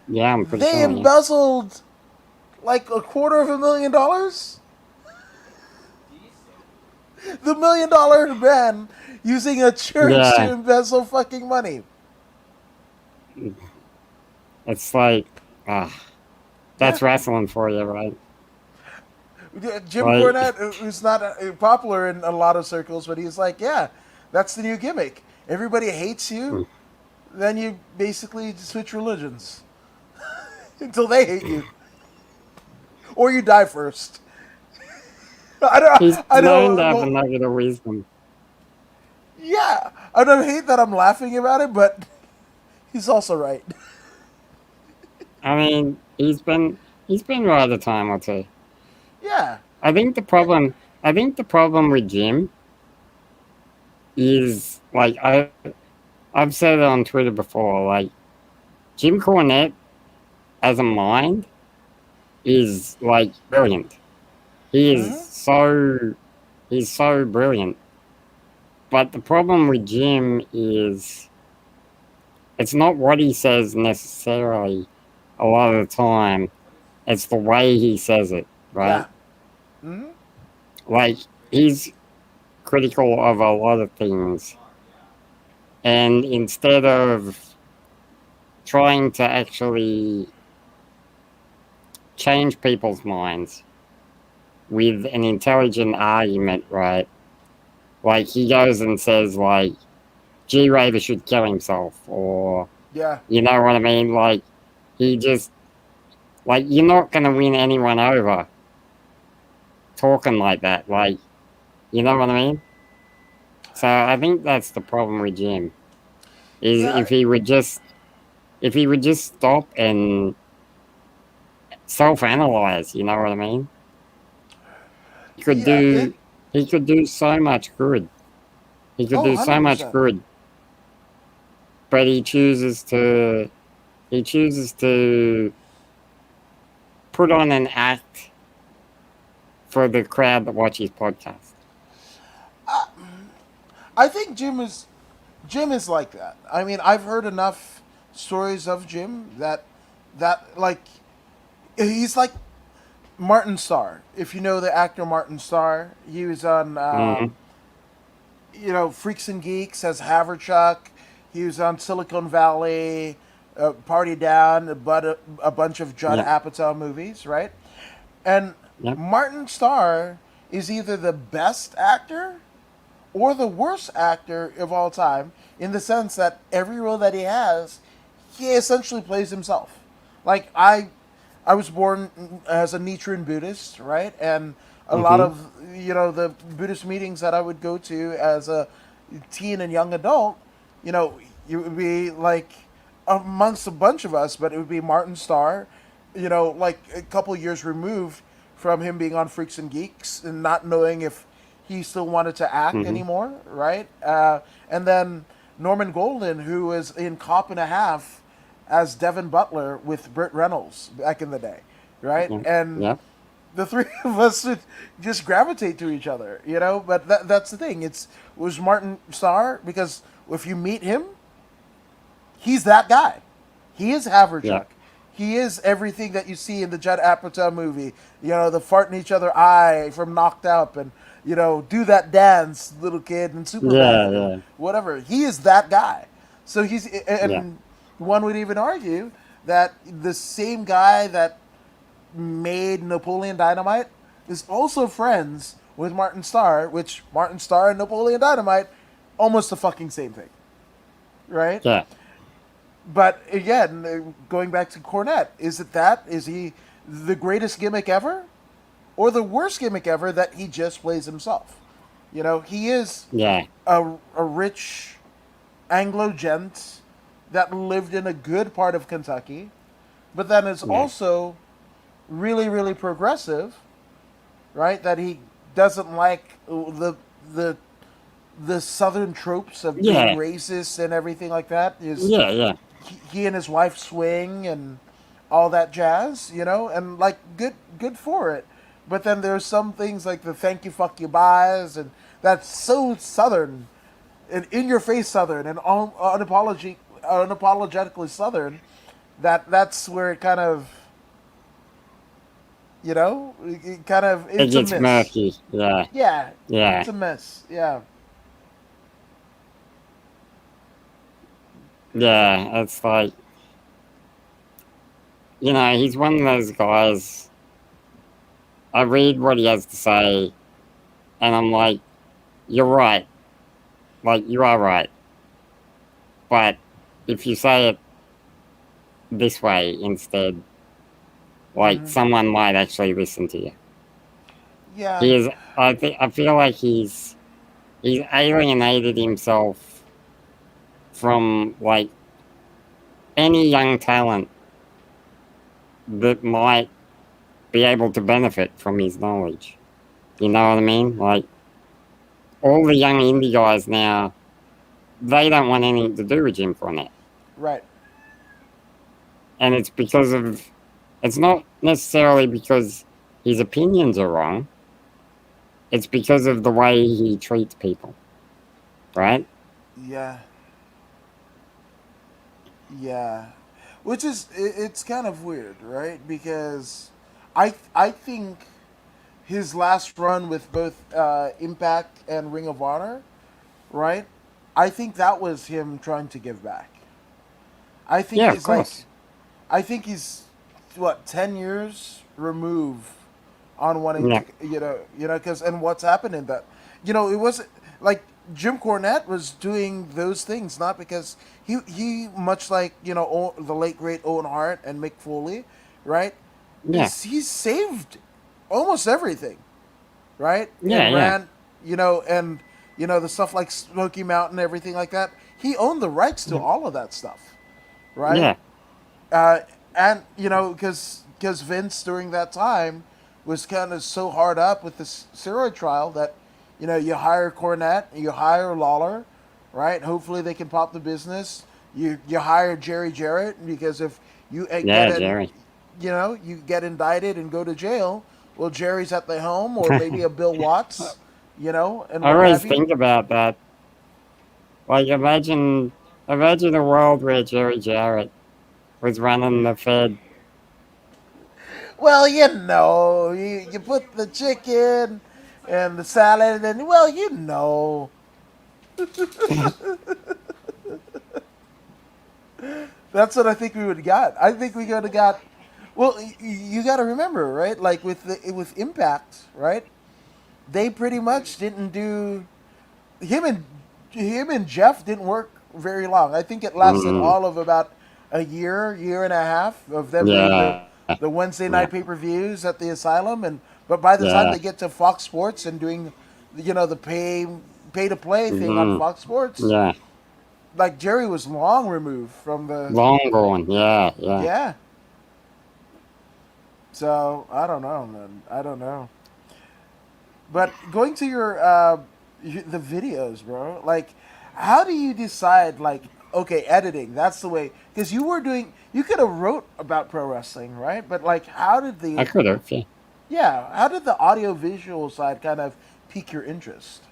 Yeah, I'm pretty They sure. Yeah. embezzled like $250,000. The $1 million man using a church to Yeah. embezzle fucking money. It's like, ah, Yeah. that's wrestling for you, right? Jim Like, Cornette, who's not popular in a lot of circles, but he's like, yeah, that's the new gimmick. Everybody hates you, then you basically switch religions until they hate you, or you die first. I don't. he's I known to don't. have a Well, nugget of wisdom. yeah, I don't hate that I'm laughing about it, but he's also right. I mean, he's been right a time or two. Yeah. I think the problem, I think the problem with Jim is like I've said it on Twitter before. Like Jim Cornette as a mind is like brilliant. He is Mm-hmm. he's so brilliant. But the problem with Jim is it's not what he says necessarily a lot of the time. It's the way he says it, Yeah. right? Mm-hmm. Like he's critical of a lot of things. And instead of trying to actually change people's minds with an intelligent argument, right? Like he goes and says like G Raver should kill himself, or Yeah. you know what I mean? Like he just like you're not gonna win anyone over talking like that. Like you know what I mean? So I think that's the problem with Jim. Is Yeah. if he would just stop and self analyze, you know what I mean? He could Yeah. do he could do so much good. He could Oh, do so much 100%. good, but he chooses to put on an act for the crowd that watches podcast. I think Jim is like that. I mean, I've heard enough stories of Jim that like, he's like Martin Starr. If you know the actor Martin Starr, he was on Mm-hmm. Freaks and Geeks as Haverchuck. He was on Silicon Valley, Party Down, a bunch of Judd Yep. Apatow movies, right? And Yep. Martin Starr is either the best actor or the worst actor of all time, in the sense that every role that he has, he essentially plays himself. Like, I was born as a Nichiren Buddhist, right? And a lot Mm-hmm. of the Buddhist meetings that I would go to as a teen and young adult, you would be like amongst a bunch of us, but it would be Martin Starr, like a couple years removed from him being on Freaks and Geeks and not knowing if he still wanted to act Mm-hmm. anymore, right? And then Norman Golden, who was in Cop and a Half, as Devin Butler with Burt Reynolds back in the day, right? Yeah. And Yep. the three of us would just gravitate to each other, you know. But that's the thing. It was Martin Starr because if you meet him, he's that guy. He is Haverchuck. Yep. He is everything that you see in the Judd Apatow movie. You know, the fart in each other eye from Knocked Up, and do that dance, little kid, and Yeah. Superbad, and Yeah. whatever. He is that guy. So Yeah. and one would even argue that the same guy that made Napoleon Dynamite is also friends with Martin Starr, which Martin Starr and Napoleon Dynamite almost the fucking same thing, right? Yeah. But again, going back to Cornette, is it that? Is he the greatest gimmick ever? Or the worst gimmick ever that he just plays himself? He is Yeah. a rich Anglo gent that lived in a good part of Kentucky, but then is Yeah. also really, really progressive, right? That he doesn't like the the southern tropes of being Yeah. racist and everything like that. Is Yeah. Yeah. he and his wife swing and all that jazz, and like good for it. But then there's some things like the thank you fuck you buys, and that's so southern and in your face southern and unapologetically southern that's where it kind of it kind of It it's a gets miss. murky. Yeah. Yeah, Yeah. it's a miss. Yeah. Yeah. It's like, he's one of those guys. I read what he has to say, and I'm like, you're right. Like, you are right. But if you say it this way instead, like, Hmm. someone might actually listen to you. Yeah. He is. I feel like he's alienated himself from like any young talent that might be able to benefit from his knowledge. You know what I mean? Like all the young indie guys now, they don't want anything to do with Jim Cornette, Right. and it's because of. It's not necessarily because his opinions are wrong. It's because of the way he treats people, right? Yeah. Yeah. Which is it's kind of weird, right? Because I think his last run with both Impact and Ring of Honor, right? I think that was him trying to give back. I think Yeah, of he's like, course. I think he's what 10 years removed on wanting to, Yeah, because and what's happened in that, it wasn't like Jim Cornette was doing those things not because he much like the late great Owen Hart and Mick Foley, right? yeah, Is he saved almost everything, right? yeah, And yeah, ran, and the stuff like Smoky Mountain, everything like that. He owned the rights to yeah, all of that stuff, right? yeah, Uh, and because Vince during that time was kind of so hard up with this steroid trial that you hire Cornette, you hire Lawler, right? Hopefully they can pop the business. You hire Jerry Jarrett because if you get yeah, in, Jerry. you get indicted and go to jail. Well, Jerry's at the helm, or maybe a Bill Watts, and I what always have you. think about that. Like, imagine a world where Jerry Jarrett was running the Fed. Well, you put the chicken and the salad, and well, that's what I think we would have got. I think we would have got. Well, you got to remember, right? Like with Impact, right? They pretty much didn't do him and Jeff didn't work very long. I think it lasted Mm, all of about a year and a half of them doing yeah, the Wednesday yeah, night pay-per-views at the Asylum, and but by the time yeah, they get to Fox Sports and doing the pay to play thing on mm, Fox Sports, yeah. like Jerry was long removed from the. Long gone. Yeah, yeah, Yeah. So I don't know, man. I don't know. But going to your the videos, bro. Like, how do you decide? Like, Okay, editing. That's the way. Because you were doing. You could have wrote about pro wrestling, right? But like, how did I the could have, yeah. yeah? How did the audio visual side kind of pique your interest?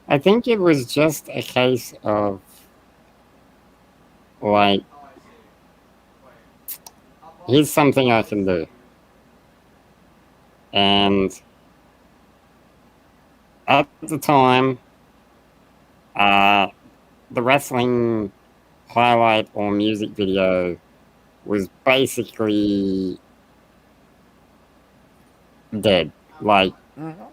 I think it was just a case of like, here's something I can do. And at the time, uh, the wrestling highlight or music video was basically dead. Like, Mm-hmm.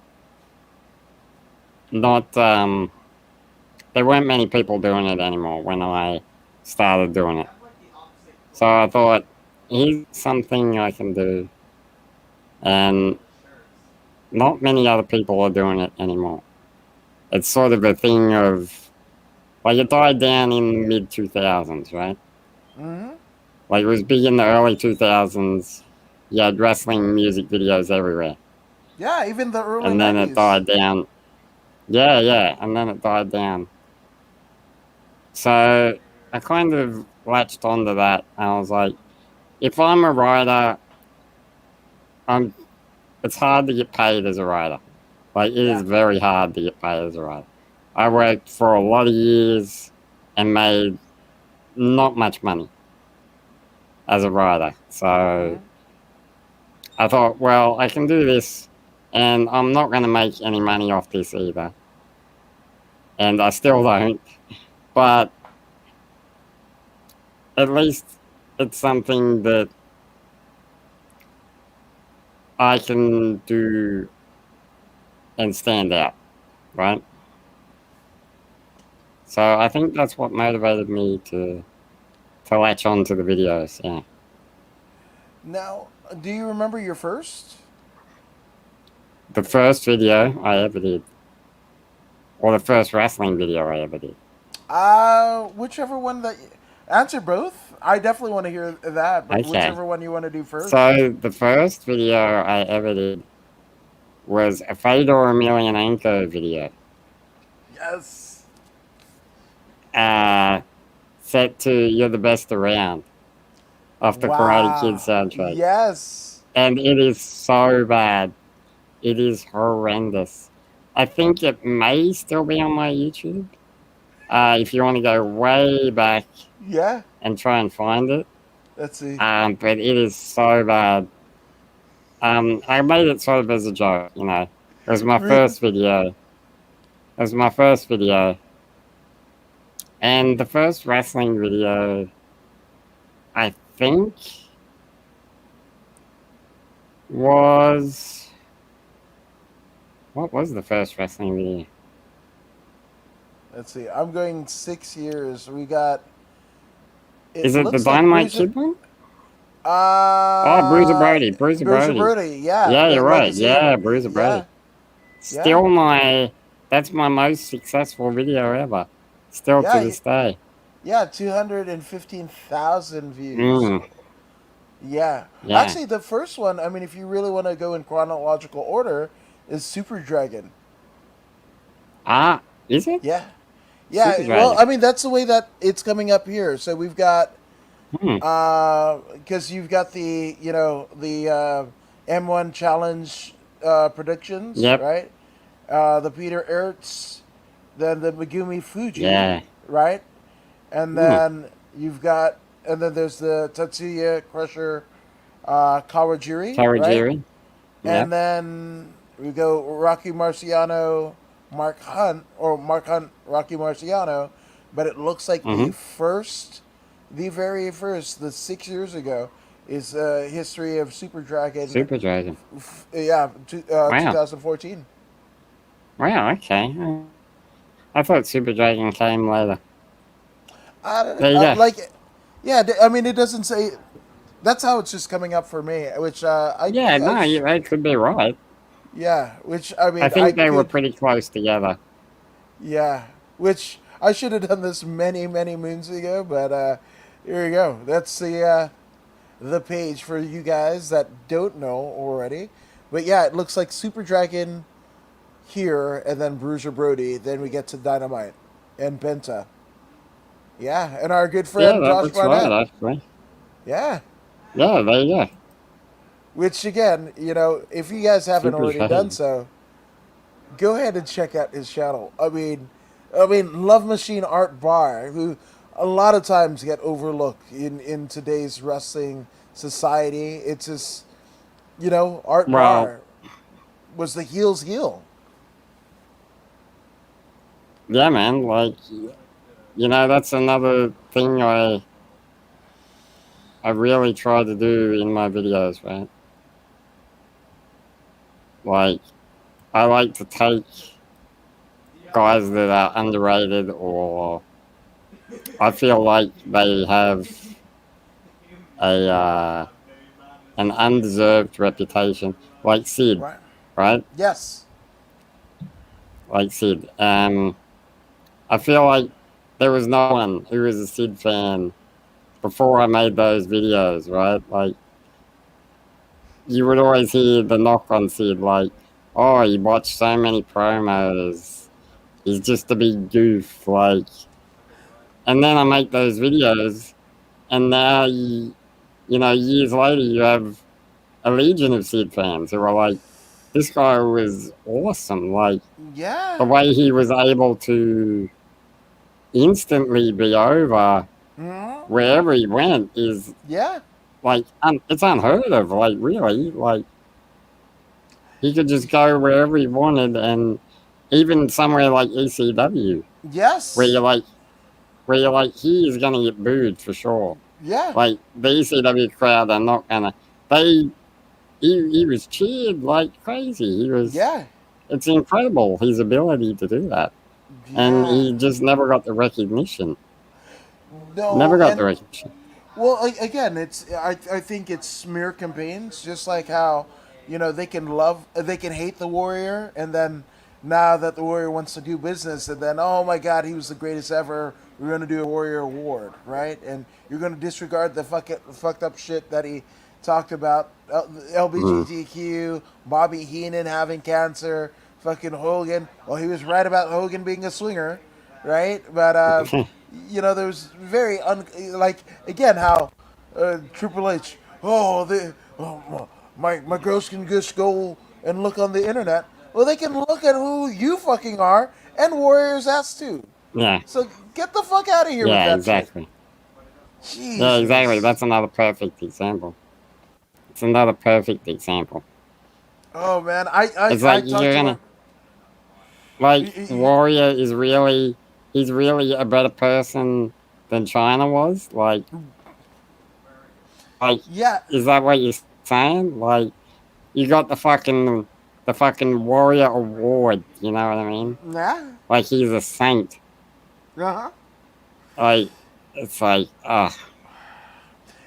not, there weren't many people doing it anymore when I started doing it. So I thought, here's something I can do. And not many other people are doing it anymore. It's sort of a thing of, like, it died down in mid 2000s, right? Mm-hmm. Like, it was big in the early 2000s. You had wrestling music videos everywhere. Yeah, even the early And then it '90s. died down. Yeah, yeah. And then it died down. So I kind of latched onto that. And I was like, if I'm a writer, I'm, it's hard to get paid as a writer. Like, it is Yeah. very hard to get paid as a writer. I worked for a lot of years and made not much money as a writer. So Mm-hmm. I thought, well, I can do this, and I'm not going to make any money off this either. And I still don't. But at least it's something that I can do and stand out, right? So I think that's what motivated me to latch on to the videos. Yeah. Now, do you remember your first? The first video I ever did, or the first wrestling video I ever did. Whichever one that answer both. I definitely want to hear that, but Okay. whichever one you want to do first. So the first video I ever did was a Fedor Emelianenko video, Yes. uh, set to "You're the Best Around" off the Karate Kid Wow. soundtrack, Yes. and it is so bad. It is horrendous. I think it may still be on my YouTube. If you want to go way back Yeah. and try and find it, Let's see. but it is so bad. I made it sort of as a joke, you know. It was my Re- first video. It was my first video. And the first wrestling video, I think, was. What was the first wrestling video? Let's see. I'm going 6 years. We got. It Is it the looks like Dynamite Bruiser. Kid one? Oh, Bruiser Brody. Bruiser Bruiser Brody. Brody. Yeah. Yeah, The you're right. Legacy of. Yeah, Bruiser Yeah. Brody. Yeah. Still that's my most successful video ever. Still to Yeah. this day. Yeah. 215,000 views. Mm, Yeah. yeah. Actually, the first one, I mean, if you really want to go in chronological order, is Super Dragon. Ah, is it? Yeah. Super Yeah. Well, Dragon. I mean, that's the way that it's coming up here. So we've got, Hmm. because you've got the, the M1 Challenge predictions, Yep. right? The Peter Ertz, then the Megumi Fuji, Yeah. right? And Hmm. then and then there's the Tatsuya Crusher Kawajiri, right? Kawajiri. And Yep. then we go Rocky Marciano, Mark Hunt, Rocky Marciano, but it looks like Mm-hmm. the very first, the 6 years ago, is history of Super Dragon. Super Dragon. Yeah, Wow. 2014. Wow, okay. I thought Super Dragon came later. I don't There you go. yeah. I mean, it doesn't say. That's how it's just coming up for me. Which Yeah, no, they could be right. yeah. Which I I mean, I think they were could. pretty close together. Yeah, which I should have done this many, many moons ago, but here you go. That's the page for you guys that don't know already. But yeah, it looks like Super Dragon here, and then Bruiser Brody. Then we get to Dynamite and Penta. Yeah, and our good Yeah, friend Josh that's right, Barnett. actually. Yeah, Yeah, there you go. which again, if you guys haven't Super already done shame. so, go ahead and check out his channel. I mean, Love Machine Art Bar, who a lot of times get overlooked in today's wrestling society. It's just, Art Well, Bar was the heel's heel. yeah, man. Like, that's another thing I really try to do in my videos, right? Like, I like to take guys that are underrated, or I feel like they have a an undeserved reputation, like Sid, Right. right? Yes. Like Sid. I feel like there was no one who was a Sid fan before I made those videos, right? Like, you would always hear the knock on Sid, like, oh, he watched so many promos. He's just a big goof, like. And then I make those videos, and now years later, you have a legion of Sid fans who are like, this guy was awesome. Like, the Yeah. way he was able to instantly be over Hmm. wherever he went is Yeah. like it's unheard of. Like, really, like, he could just go wherever he wanted, and even somewhere like ECW, where Yes. you're like he is gonna get booed for sure. Yeah. Like, the ECW crowd are not gonna. They he was cheered like crazy. He was. Yeah. It's incredible his ability to do that, and Yeah. he just never got the recognition. No, Never got the and recognition. well, again, I think it's smear campaigns, just like how they can hate the Warrior, and then now that the Warrior wants to do business, and then oh my God, he was the greatest ever. We're gonna do a Warrior Award, right? And you're gonna disregard the fucked up shit that he talked about, Mm. LBGTQ, Bobby Heenan having cancer, fucking Hogan. Well, he was right about Hogan being a swinger, right? But there was like again how Triple H. My girls can just go and look on the internet. Well, they can look at who you fucking are and Warriors ass too. Yeah, So get the fuck out of here with yeah, that shit. exactly. Yeah, exactly. Jesus. That's another perfect example. It's another perfect example. Oh man, I It's I, I like talked you're to him. gonna Warrior is really he's really a better person than China was. Like, Yeah, is that what you're saying? Like, you got the fucking Warrior Award. You know what I mean? nah, Like, he's a saint. uh-huh. Like, it's like,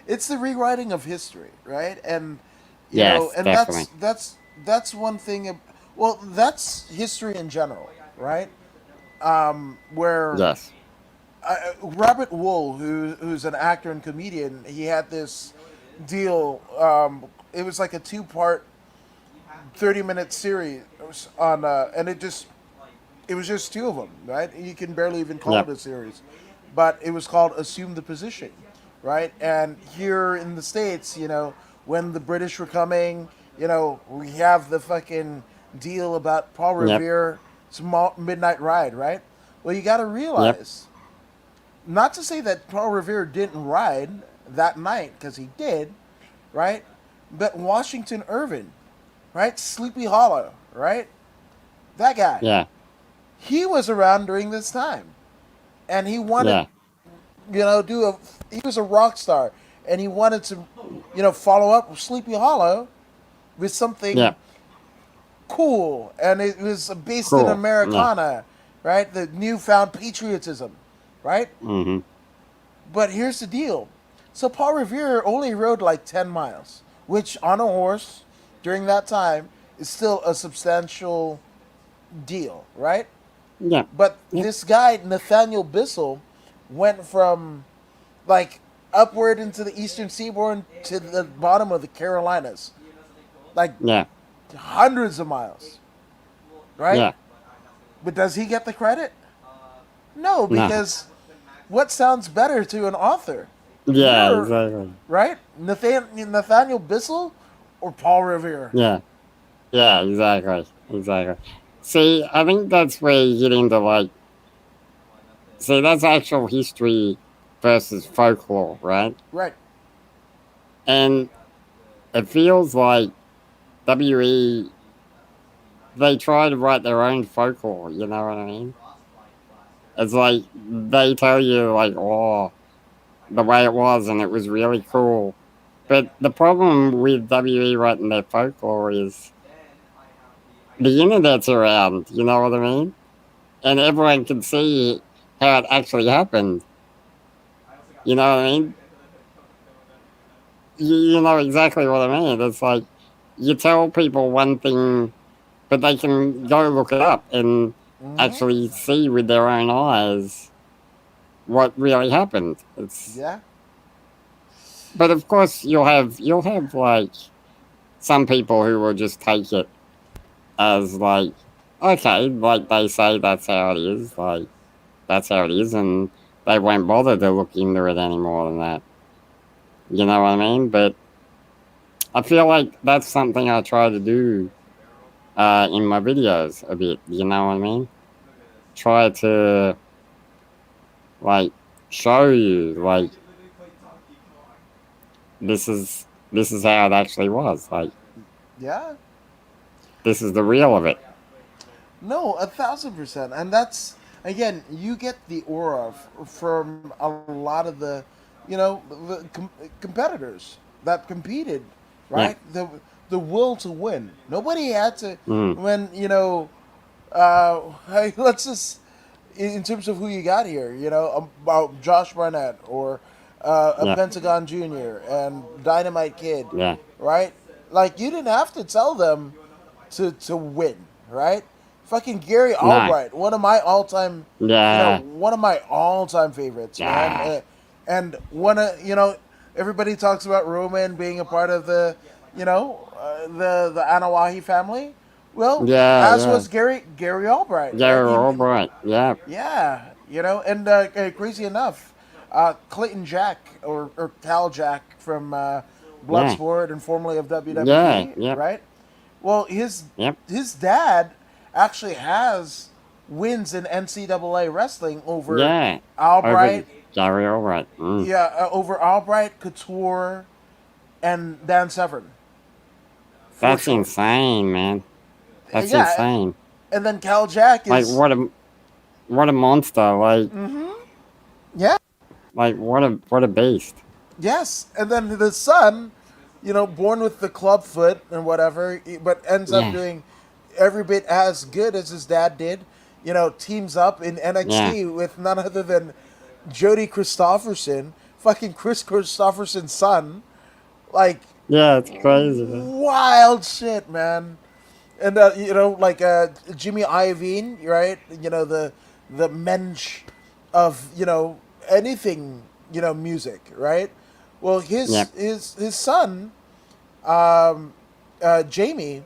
It's the rewriting of history, right? And yes, and definitely. that's one thing. Well, that's history in general, right? Where Yes. Robert Wool, who's an actor and comedian, he had this deal. It was like a two-part, 30-minute series on, and it was just two of them, right? You can barely even call it Yep. a series, but it was called Assume the Position, right? And here in the States, when the British were coming, we have the fucking deal about Paul Yep. Revere, Midnight Ride, right? Well, you got to Yep. realize, not to say that Paul Revere didn't ride that night, because he did, right? But Washington Irving, right? Sleepy Hollow, right? That guy. Yeah. He was around during this time. And he wanted, Yeah. he was a rock star. And he wanted to, follow up with Sleepy Hollow with something Yeah. cool. And it was based in Cool. Yeah. Americana, right? The newfound patriotism, right? Mm-hmm. But here's the deal. So Paul Revere only rode like 10 miles, which on a horse during that time is still a substantial deal, right? Yeah. But Yep. this guy, Nathaniel Bissell, went from like upward into the eastern seaboard to the bottom of the Carolinas, like Yeah. hundreds of miles. right? Yeah. But does he get the credit? No, No. because what sounds better to an author? Yeah, You're exactly. right, Nathaniel Bissell or Paul Revere. Yeah. Yeah, exactly. Exactly. See, I think that's where you get into like, see, that's actual history versus folklore, right? Right. And it feels like WE, they try to write their own folklore, you know what I mean? It's like they tell you, like, oh, the way it was and it was really cool. But the problem with WE writing their folklore is the internet's around, you know what I mean? And everyone can see how it actually happened. You know what I mean? You know exactly what I mean. It's like you tell people one thing, but they can go look it up and Mm-hmm. actually see with their own eyes what really happened. It's Yeah. but of course you'll have like some people who will just take it as like okay, like they say that's how it is, like that's how it is, and they won't bother to look into it any more than that. You know what I mean? But I feel like that's something I try to do in my videos a bit. You know what I mean? Try to like show you like this is how it actually was. Like Yeah. this is the real of it. No, 1,000%, and that's again, you get the aura from a lot of the competitors that competed, Yeah. right? The will to win. Nobody had to Mm. when hey, let's just in terms of who you got here, about Josh Barnett or a Yeah. Pentagon Junior and Dynamite Kid, Yeah. right? Like you didn't have to tell them to win, right? Fucking Gary No. Albright, one of my all time, Yeah. one of my all time favorites, man. Yeah. And one of everybody talks about Roman being a part of the Anawahi family. Well, Yeah. as Yeah. was Gary Albright, Yeah. right? We're all right. Yeah. Yeah, and crazy enough, Clayton Jack or Cal Jack from Yeah. Bloodsport and formerly of Yeah. WWE, Yep. right? Well, his Yep. his dad actually has wins in NCAA wrestling over Yeah. Over Albright, Gary. All right. Mm. yeah, over Albright, Couture, and Dan Severn, for That's sure. insane, man. That's Yeah, insane. and then Cal Jack Like is, what a monster. yeah, Like what a beast. yes, and then the son, born with the club foot and whatever, but ends up Yeah. doing every bit as good as his dad did. Teams up in Yeah. NXT with none other than Jody Christopherson, fucking Chris Christopherson's son. Like Yeah, it's crazy, man. wild shit, man. And like Jimmy Iovine, right? The mensch of anything music, right? Well, his Yep. his his son, Jamie,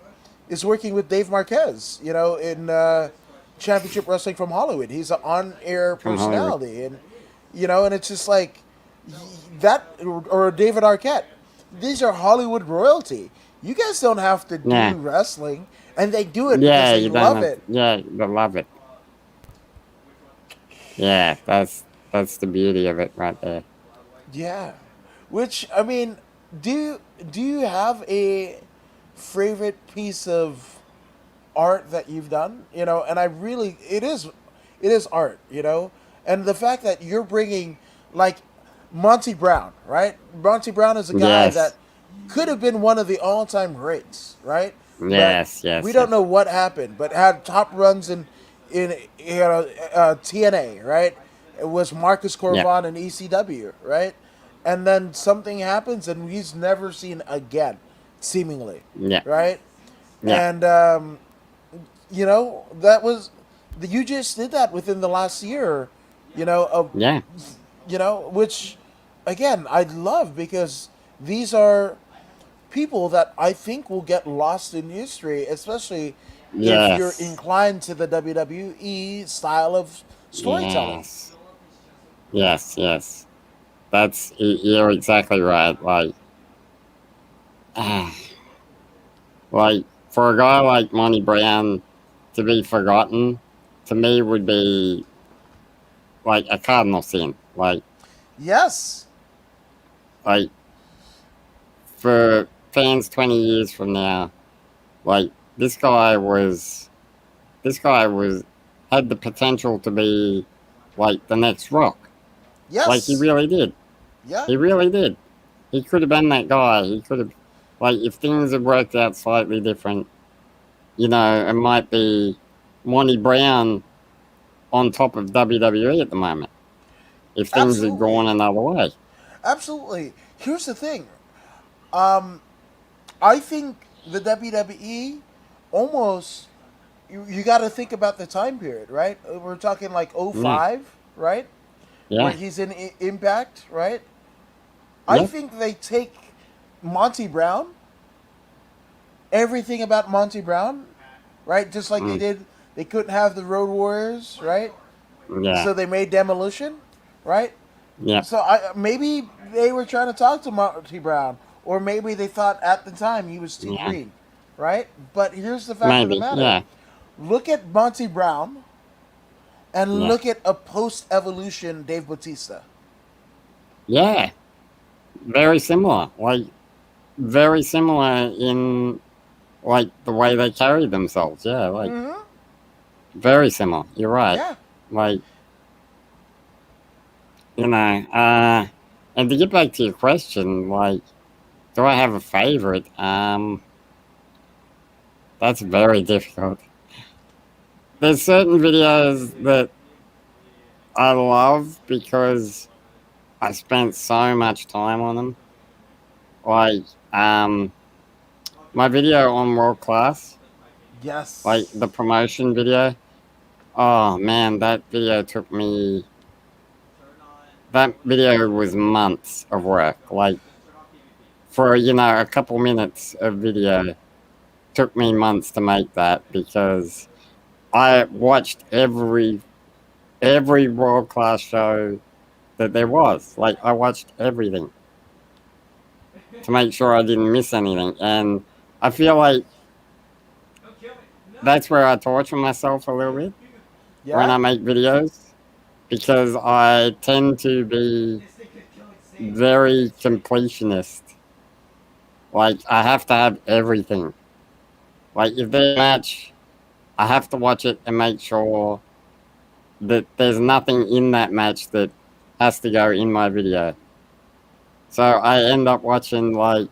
is working with Dave Marquez, in Championship Wrestling from Hollywood. He's an on-air From Hollywood. personality, and it's just like that, or David Arquette. These are Hollywood royalty. You guys don't have to do Yeah. wrestling, and they do it because Yeah, they you don't love have it. yeah, they love it. Yeah, that's the beauty of it right there. Yeah, which I mean, do you have a favorite piece of art that you've done? And I really, it is art. And the fact that you're bringing like Monty Brown, right? Monty Brown is a guy Yes. that could have been one of the all-time greats, right? But Yes, we yes, don't know yes. what happened, but had top runs in TNA, right? It was Marcus Yep. Corvon in ECW, right? And then something happens and he's never seen again, seemingly, Yeah. right? Yeah. And that was you just did that within the last year, of Yeah. which again I love because these are people that I think will get lost in history, especially if you're Yes. inclined to the WWE style of storytelling. Yes. Yes. Yes. You're exactly right. Like for a guy like Monty Brown to be forgotten, to me would be like a cardinal sin. Yes, Like for fans 20 years from now, like this guy was had the potential to be like the next Rock. Like he yes, really did. yeah, He really did. He could have been that guy. He could have, like, if things had worked out slightly different, it might be Monty Brown on top of WWE at the moment if things had absolutely, gone another way. absolutely. Here's the thing. Um, I think the WWE almost you got to think about the time period, right? We're talking like Yeah, '05, right? Where yeah, he's in Impact, right? I yep, think they take Monty Brown, everything about Monty Brown, right? Just like they mm, did, they couldn't have the Road Warriors, right? yeah, So they made Demolition, right? yep, So maybe they were trying to talk to Monty Brown, or maybe they thought at the time he was too yeah, green, right? But here's the fact of the maybe, matter: yeah, look at Monty Brown and yeah, look at a post-evolution Dave Bautista. yeah. Very similar, very similar in like the way they carry themselves. Yeah, like Mm-hmm. very similar. You're right. Yeah. Like you know, and to get back to your question, like, do I have a favorite? That's very difficult. There's certain videos that I love because I spent so much time on them. Like, my video on World Class, like Yes. the promotion video. Oh man, that video was months of work. Like, for, a couple minutes of video, took me months to make that because I watched every world class show that there was. Like, I watched everything to make sure I didn't miss anything. And I feel like that's where I torture myself a little bit when Yeah. I make videos because I tend to be very completionist. Like, I have to have everything. Like, if there's a match, I have to watch it and make sure that there's nothing in that match that has to go in my video. So I end up watching like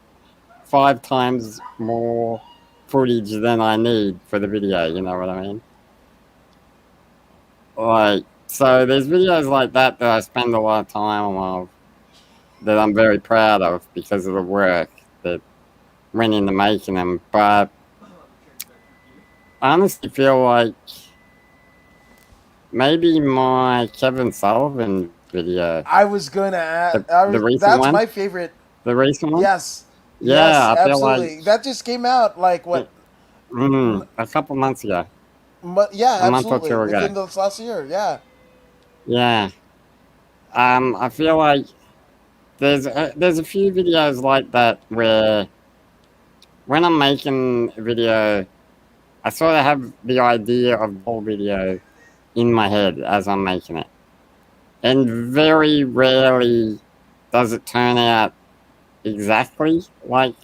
5 times more footage than I need for the video. You know what I mean? Like, so there's videos like that I spend a lot of time on that I'm very proud of because of the work that went into making them. But I honestly feel like maybe my Kevin Sullivan video, I was gonna the add. the recent That's one, my favorite. the recent one. Yes. Yes. Yeah, I feel like Absolutely. That just came out like what? it, a couple months ago, Yeah. a month or Absolutely. two ago. Within this last year. Yeah. Yeah. I feel like there's a few videos like that where when I'm making a video, I sort of have the idea of the whole video in my head as I'm making it, and very rarely does it turn out exactly like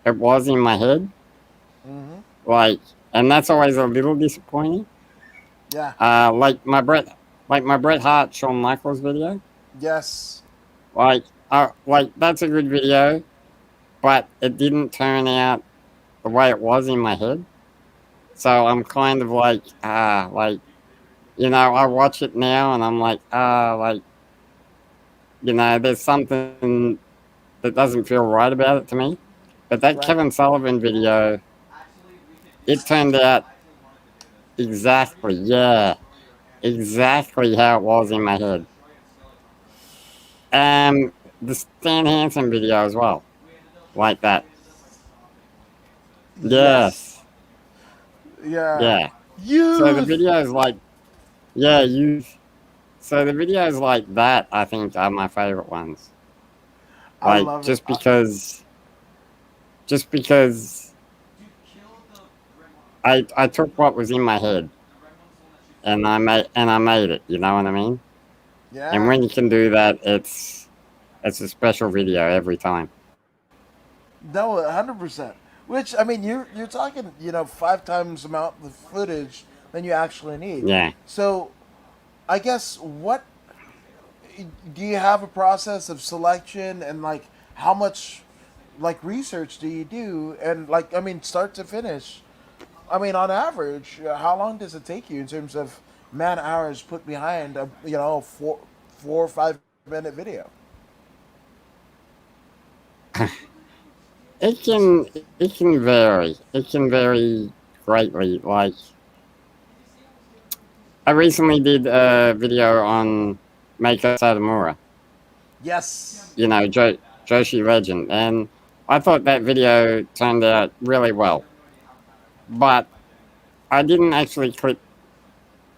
it was in my head. Mm-hmm. Like, and that's always a little disappointing. Yeah. Uh, like my Bret, like my Bret Hart Shawn Michaels video. Yes. Like that's a good video, but it didn't turn out the way it was in my head. So I'm kind of like, I watch it now and I'm like, there's something that doesn't feel right about it to me. But that Right. Kevin Sullivan video, it turned out exactly, yeah, exactly how it was in my head. The Stan Hansen video as well, like that. Yes. Yes. Yeah. Yeah. So the Youth. videos like, yeah, you. So the videos like that, I think, are my favorite ones. I Like, love it. just because I took what was in my head and I made it. You know what I mean? And Yeah. when you can do that, it's a special video every time. No, 100%. Which I mean, you're talking, 5 times amount of footage than you actually need. Yeah. So I guess what do you have a process of selection and like how much like research do you do and like I mean start to finish? I mean, on average, how long does it take you in terms of man hours put behind a 4 or 5 minute video? It can vary. It can vary greatly. Like I recently did a video on Meiko Satomura, Yes. you know, Joshi Legend, and I thought that video turned out really well. But I didn't actually clip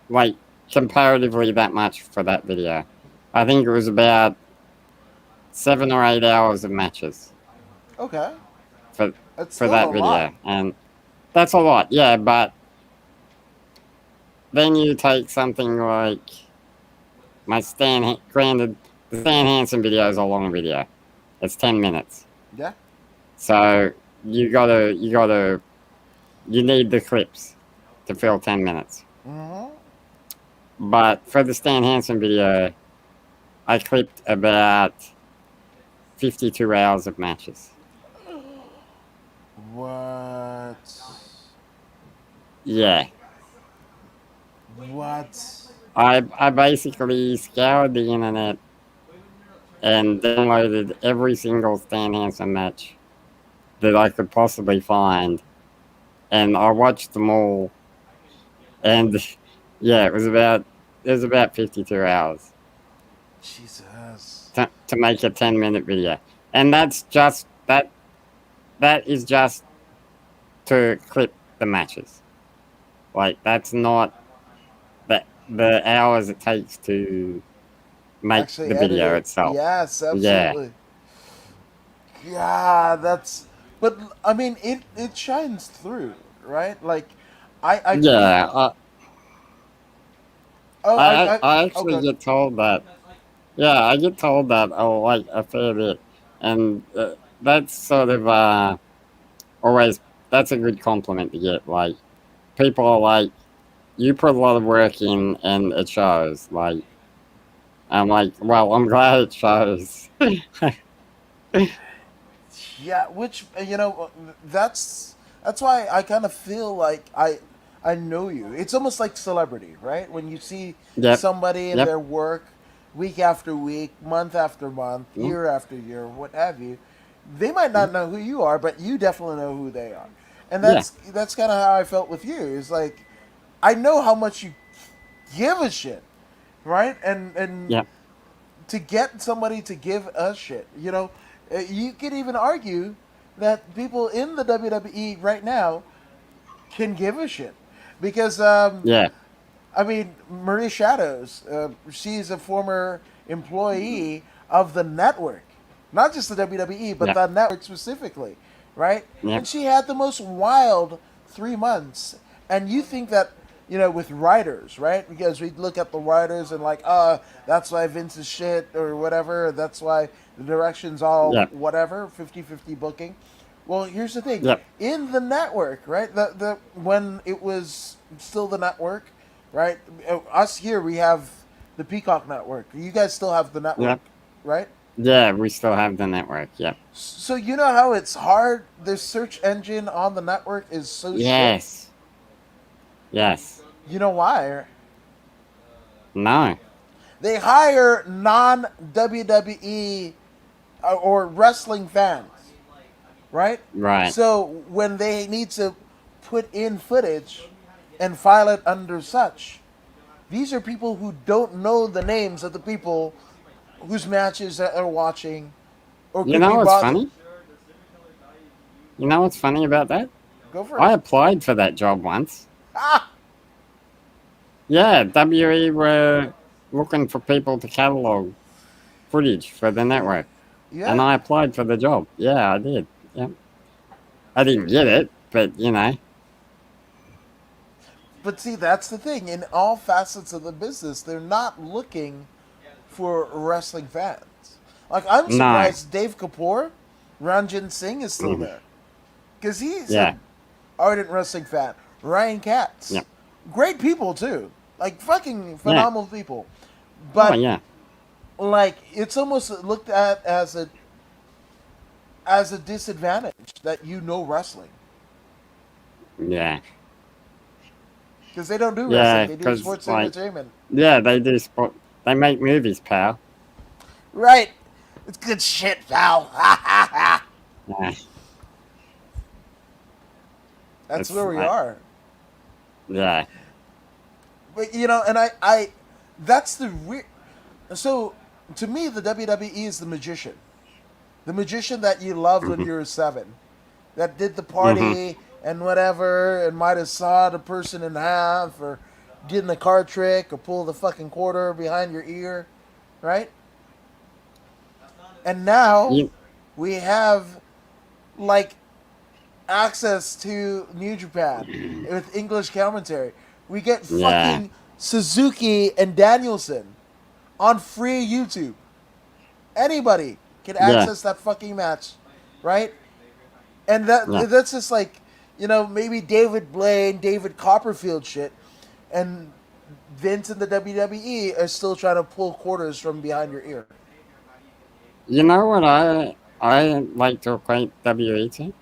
like comparatively that much for that video. I think it was about 7 or 8 hours of matches Okay. for That's for still a that lot. video, and that's a lot, yeah. But then you take something like granted, the Stan Hansen video is a long video. It's 10 minutes, Yeah. so you need the clips to fill 10 minutes. Mm-hmm. But for the Stan Hansen video, I clipped about 52 hours of matches. What? Yeah, What? I basically scoured the internet and downloaded every single Stan Hansen match that I could possibly find, and I watched them all. And yeah, it was about 52 hours Jesus. to make a 10-minute video, and that is just to clip the matches. Like that's not the hours it takes to make Actually the edit video it. itself. Yes, Yeah, absolutely. Yeah, that's. But I mean, it shines through, right? Like, I feel. yeah. Oh, I oh, actually good. get told that. Yeah, I get told that. Oh, like a fair bit, and that's sort of always that's a good compliment to get. Like people are like, you put a lot of work in, and it shows. Like I'm like, well, I'm glad it shows. Yeah, which that's why I kind of feel like I know you. It's almost like celebrity, right? When you see Yep, somebody and yep, their work week after week, month after month, mm, year after year, what have you, they might mm, not know who you are, but you definitely know who they are. And yeah, that's kind of how I felt with you. It's like I know how much you give a shit, right? And yep, to get somebody to give a shit. You could even argue that people in the WWE right now can give a shit because yeah, I mean Maria Shadows, she's a former employee of the network, not just the WWE, but yep, the network specifically, right? yep, And she had the most wild 3 months. And you think that with writers, right? Because we look at the writers and like, that's why Vince is shit or whatever. That's why the direction's all yep, whatever, 50-50 booking. Well, here's the thing. yep, In the network, right? The when it was still the network, right? Us here, we have the Peacock network. You guys still have the network, yep. right? Yeah, we still have the network. Yep. So you know how it's hard. The search engine on the network is so shit. Yes. Yes. You know why? No. They hire non WWE or wrestling fans, right? Right. So when they need to put in footage and file it under such, these are people who don't know the names of the people whose matches that they're watching or You could know be what's bothered. funny? You know what's funny about that? Go for I it. applied for that job once. Ah, Yeah, WE were looking for people to catalog footage for the network, and yeah. I applied for the job. Yeah, I did. Yeah, I didn't get it, but But see, that's the thing. In all facets of the business, they're not looking for wrestling fans. Like, I'm no. surprised Dave Kapoor, Ranjin Singh is still Mhm. there. Because he's Yeah, an ardent wrestling fan. Ryan yeah, Katz. Great people, too. Like, fucking yeah. phenomenal people. Oh, But, yeah, like, it's almost looked at as a disadvantage that you know wrestling. yeah, Because they don't do wrestling, yeah. they do Because sports entertainment. yeah, they do sport. They make movies, pal. Right. It's good shit, pal. Yeah, That's it's where we are. yeah, But and I that's the weird. So to me, the WWE is the magician that you loved when hmm you were 7, that did the hmm party and whatever, and might have sawed a person in half, or did a card trick, or pulled the fucking quarter behind your ear, right? And now you, we have like access to New Japan with English commentary. We get yeah, fucking Suzuki and Danielson on free YouTube. Anybody can yeah, access that fucking match, right? And yeah. that's just like, maybe David Blaine, David Copperfield shit, and Vince and the WWE are still trying to pull quarters from behind your ear. You know what I like to equate WE to?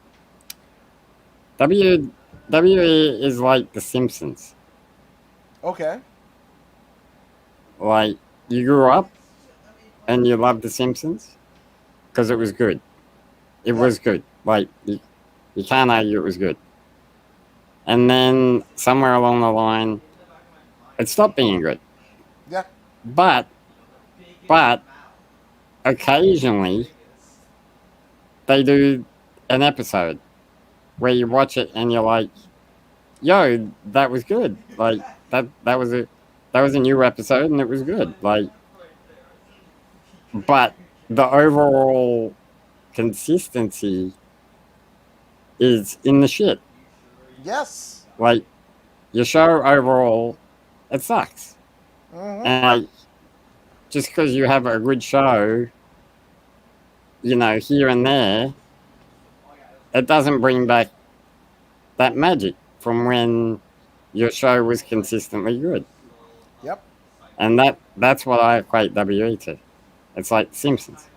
WWE is like The Simpsons. Okay. Like you grew up and you loved The Simpsons because it was good. It Yeah. was good. Like you can't argue it was good. And then somewhere along the line, it stopped being good. Yeah. But but occasionally they do an episode where you watch it and you're like, "Yo, that was good." Like that was a new episode and it was good. Like, but the overall consistency is in the shit. Yes. Like your show overall, it sucks. Mm-hmm. And like just because you have a good show, here and there, it doesn't bring back that magic from when your show was consistently good. Yep. And that's what I equate WE to. It's like Simpsons.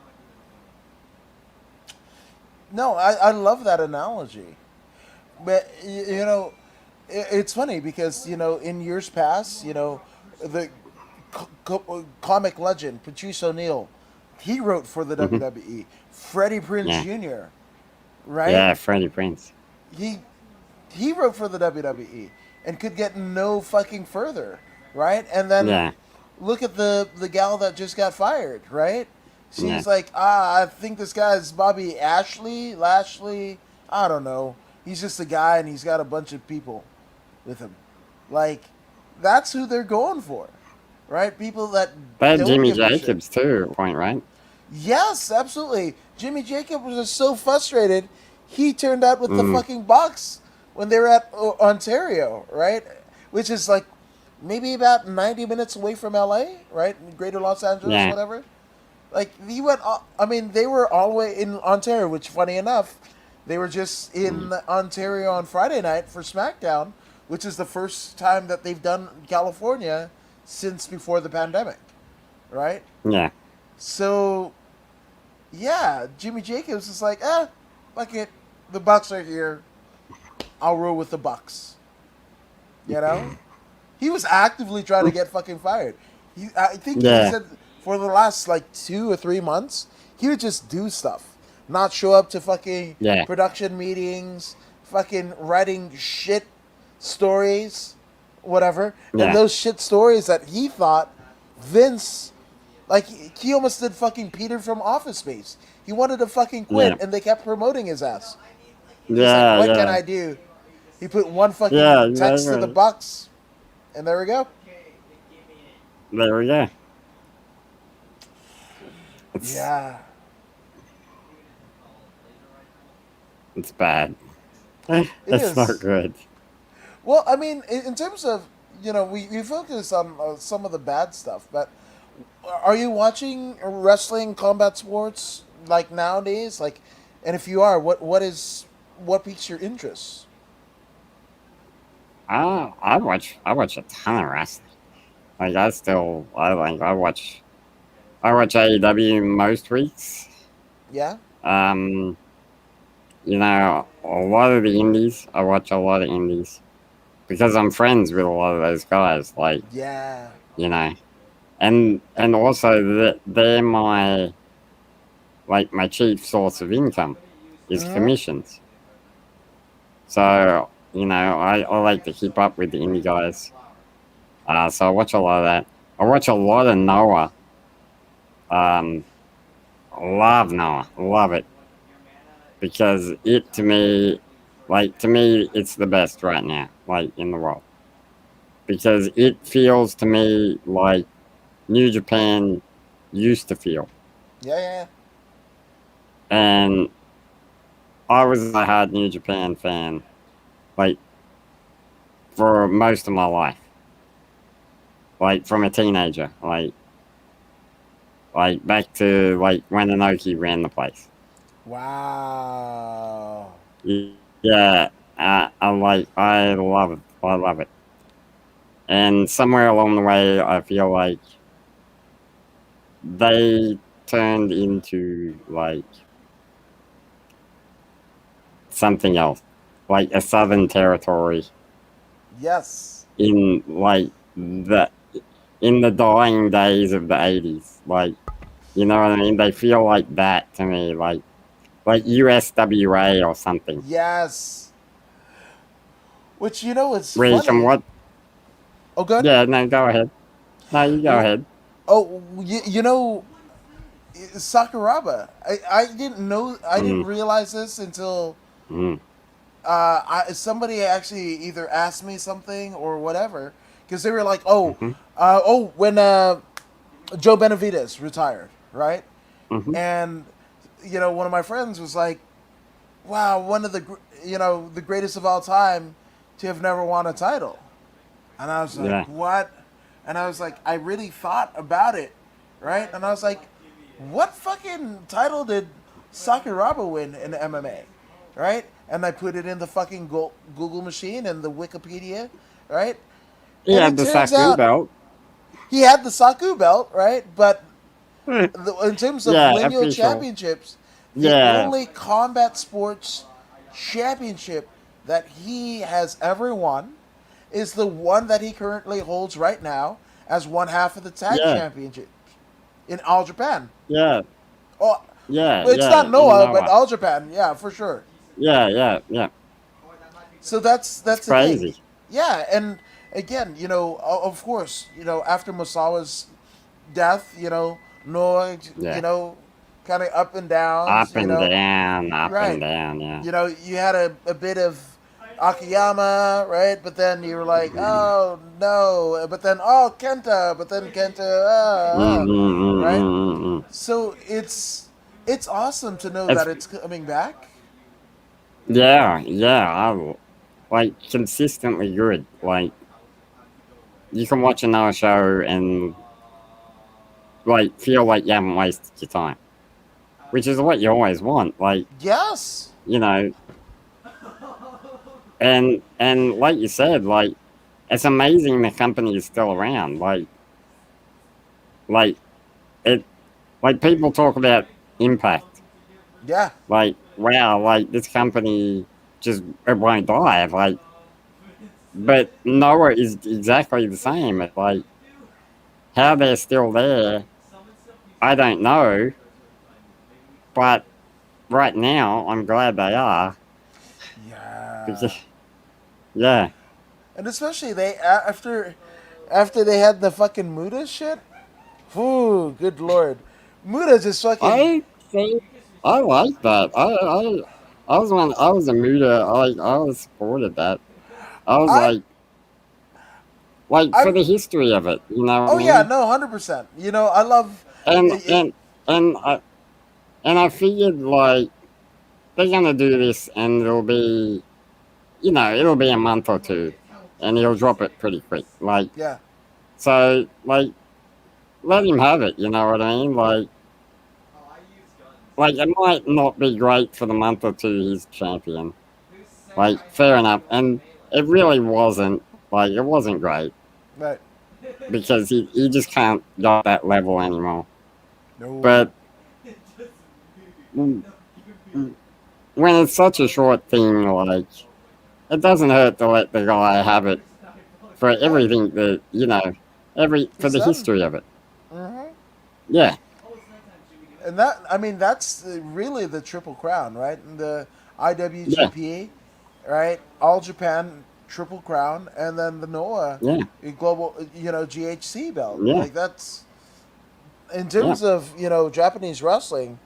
No, I love that analogy. But it's funny because in years past, the comic legend Patrice O'Neill, he wrote for the hmm WWE. Freddie Prinze Yeah, Jr., right? yeah, Freddie Prince. He he wrote for the WWE and could get no fucking further, right? And then Yeah, look at the gal that just got fired, right? yeah, She's like, I think this guy's Bobby Lashley. I don't know. He's just a guy, and he's got a bunch of people with him. Like, that's who they're going for, right? People that they had don't Jimmy give a shit. Jacobs too at a point, right? Yes, absolutely. Jimmy Jacobs was just so frustrated, he turned out with the Mm, fucking Bucks when they were at Ontario, right? Which is like maybe about 90 minutes away from LA, right? Greater Los Angeles, yeah, whatever. Like he went. I mean, they were all the way in Ontario. Which, funny enough, they were just mm, in Ontario on Friday night for SmackDown, which is the first time that they've done California since before the pandemic, right? yeah, So yeah, Jimmy Jacobs is like, fuck it, the Bucks are here. I'll roll with the Bucks. You know, he was actively trying to get fucking fired. I think he yeah, said for the last like 2 or 3 months, he would just do stuff, not show up to fucking yeah, production meetings, fucking writing shit stories, whatever. And yeah, those shit stories that he thought Vince, like he almost did fucking Peter from Office Space. He wanted to fucking quit, yeah, and they kept promoting his ass. He's like, yeah, "What can yeah, I do?" He put one Yeah, fucking text to the exactly. Bucks, and there we go. There we go. It's Yeah, it's bad. it It's not is. good. Well, I mean, in terms of we focus on some of the bad stuff, but are you watching wrestling, combat sports like nowadays? Like, and if you are, what piques your interest? I watch a ton of wrestling. Like I watch AEW most weeks. Yeah. Um, a lot of the indies. I watch a lot of indies because I'm friends with a lot of those guys. Like Yeah. you know, and also they're my chief source of income is Mm-hmm. commissions. So I like to keep up with the indie guys. So I watch a lot of that. I watch a lot of Noah. Um, love Noah, love it because to me, it's the best right now, like in the world, because it feels to me like New Japan used to feel, Yeah. Yeah. and I was a hard New Japan fan, like for most of my life, like from a teenager, like back to like when Inoki ran the place. Wow. Yeah, I love it. And somewhere along the way, I feel like they turned into like something else, like a Southern Territory Yes. in like the dying days of the '80s. Like, you know what I mean? They feel like that to me, like USWA or something, Yes. Which it's where you can funny. watch. Oh, good. Yeah, no, go ahead. No, you go Well, ahead. oh, Sakuraba. I didn't know. I didn't Mm, realize this until mm, somebody actually either asked me something or whatever, because they were like, mm-hmm, when Joe Benavidez retired, right? mm-hmm. And one of my friends was like, "Wow, one of the greatest of all time to have never won a title." And I was like, Yeah, "What?" And I was like, I really thought about it, right? And I was like, "What fucking title did Sakuraba win in MMA?" Right? And I put it in the fucking Google machine and the Wikipedia, right? he And had it the turns Saku out belt. he had the Saku belt, right? But in terms of Yeah, lineal official. championships, the Yeah, only combat sports championship that he has ever won is the one that he currently holds right now as one half of the tag yeah, championship in All Japan. yeah, Oh, yeah, it's yeah. not In Noah, but Noah. All Japan, yeah, for sure. Yeah, yeah, yeah. So that's It's the thing. crazy. Yeah, and again, of course, after Masawa's death, Noah, Yeah. kind of up and downs, Up and down, up and right. down. Yeah. You had a bit of Akiyama, right? But then you were like, Mm. oh no, but then Kenta, but then Kenta, Mm, mm, mm, right? mm, mm, mm. So it's awesome to know It's that it's coming back. yeah, yeah. Like consistently good. Like you can watch another show and like feel like you haven't wasted your time, which is what you always want. Like Yes. you know, and like you said, like it's amazing the company is still around. Like it, like people talk about impact. Yeah. Like wow, like this company just it won't die. Like, but Noah is exactly the same. Like how they're still there, I don't know. But right now, I'm glad they are because Yeah. yeah, And especially after they had the fucking Muda shit. Ooh, good lord. Muda just fucking I think I like that. I was a Muda. I was supported that. I was I like for I'm the history of it, you know what I oh yeah, mean? no, 100%. You know, I love And it, and and I and I figured like they're gonna do this, and it'll be, you know, it'll be a month or two, and he'll drop it pretty quick. Like yeah. so, like let him have it. You know what I mean? Like it might not be great for the month or two he's champion. Like fair enough, and it really wasn't. Like it wasn't great Right. because he just can't go at that level anymore. No. But mm, mm, when it's such a short thing, like it doesn't hurt to let the guy have it for Yeah. everything that, you know, every for He's the done. history of it. Hmm. Yeah, And that, I mean, that's really the Triple Crown, right? The yeah, IWGP, right? All Japan Triple Crown, and then the Noah yeah, Global, GHC belt. yeah, Like that's in yeah. terms of Japanese wrestling.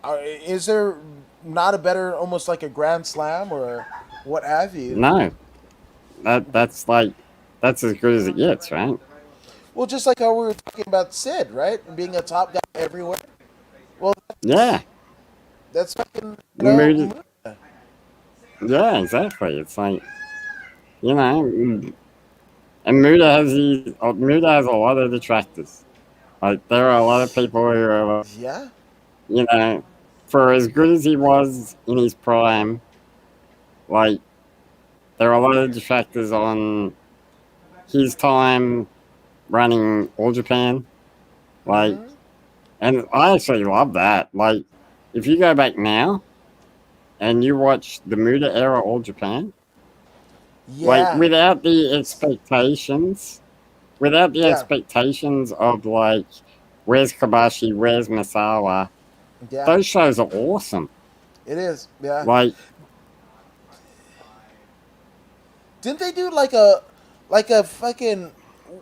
Is there not a better, almost like a Grand Slam or what have you? No, that's like that's as good as it gets, right? Well, just like how we were talking about Sid, right? Being a top guy everywhere. Well, Yeah, that's fucking mood. Yeah, exactly. It's like, you know, and Muda has a lot of detractors. Like there are a lot of people who are, yeah, you know, for as good as he was in his prime, like there are a lot of detractors on his time running All Japan. Like, hmm, and I actually love that. Like, if you go back now and you watch the Muda era All Japan, like yeah, without the yeah, expectations of like, where's Kobashi, where's Masawa, yeah. those shows are awesome. It is. Yeah. Like, Didn't they do like a fucking,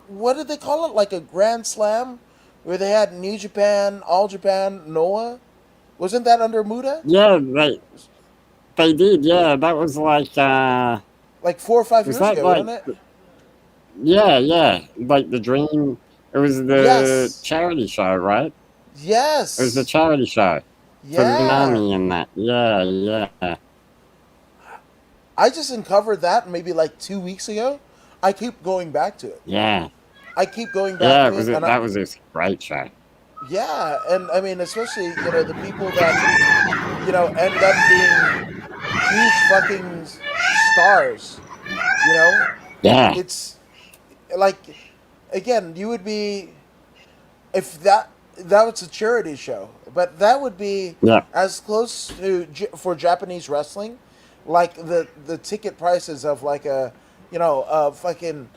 what did they call it? Like a Grand Slam, where they had New Japan, All Japan, Noah. Wasn't that under Muda? yeah, they did. Yeah, that was like, Like 4 or 5 was years that ago, like, wasn't it? yeah, yeah, like the dream. It was the Yes. charity show, right? It was the Yes. charity show for the Yeah. Nami and that. Yeah, yeah, I just uncovered that maybe like 2 weeks ago. I keep going back to it. yeah, I keep going back yeah. to it, and That was a great show. yeah, and I mean, especially the people that end up being huge fucking stars. You know, Yeah, it's like, again, you would be, if that was a charity show, but that would be yeah, as close to for Japanese wrestling, like the ticket prices of like a fucking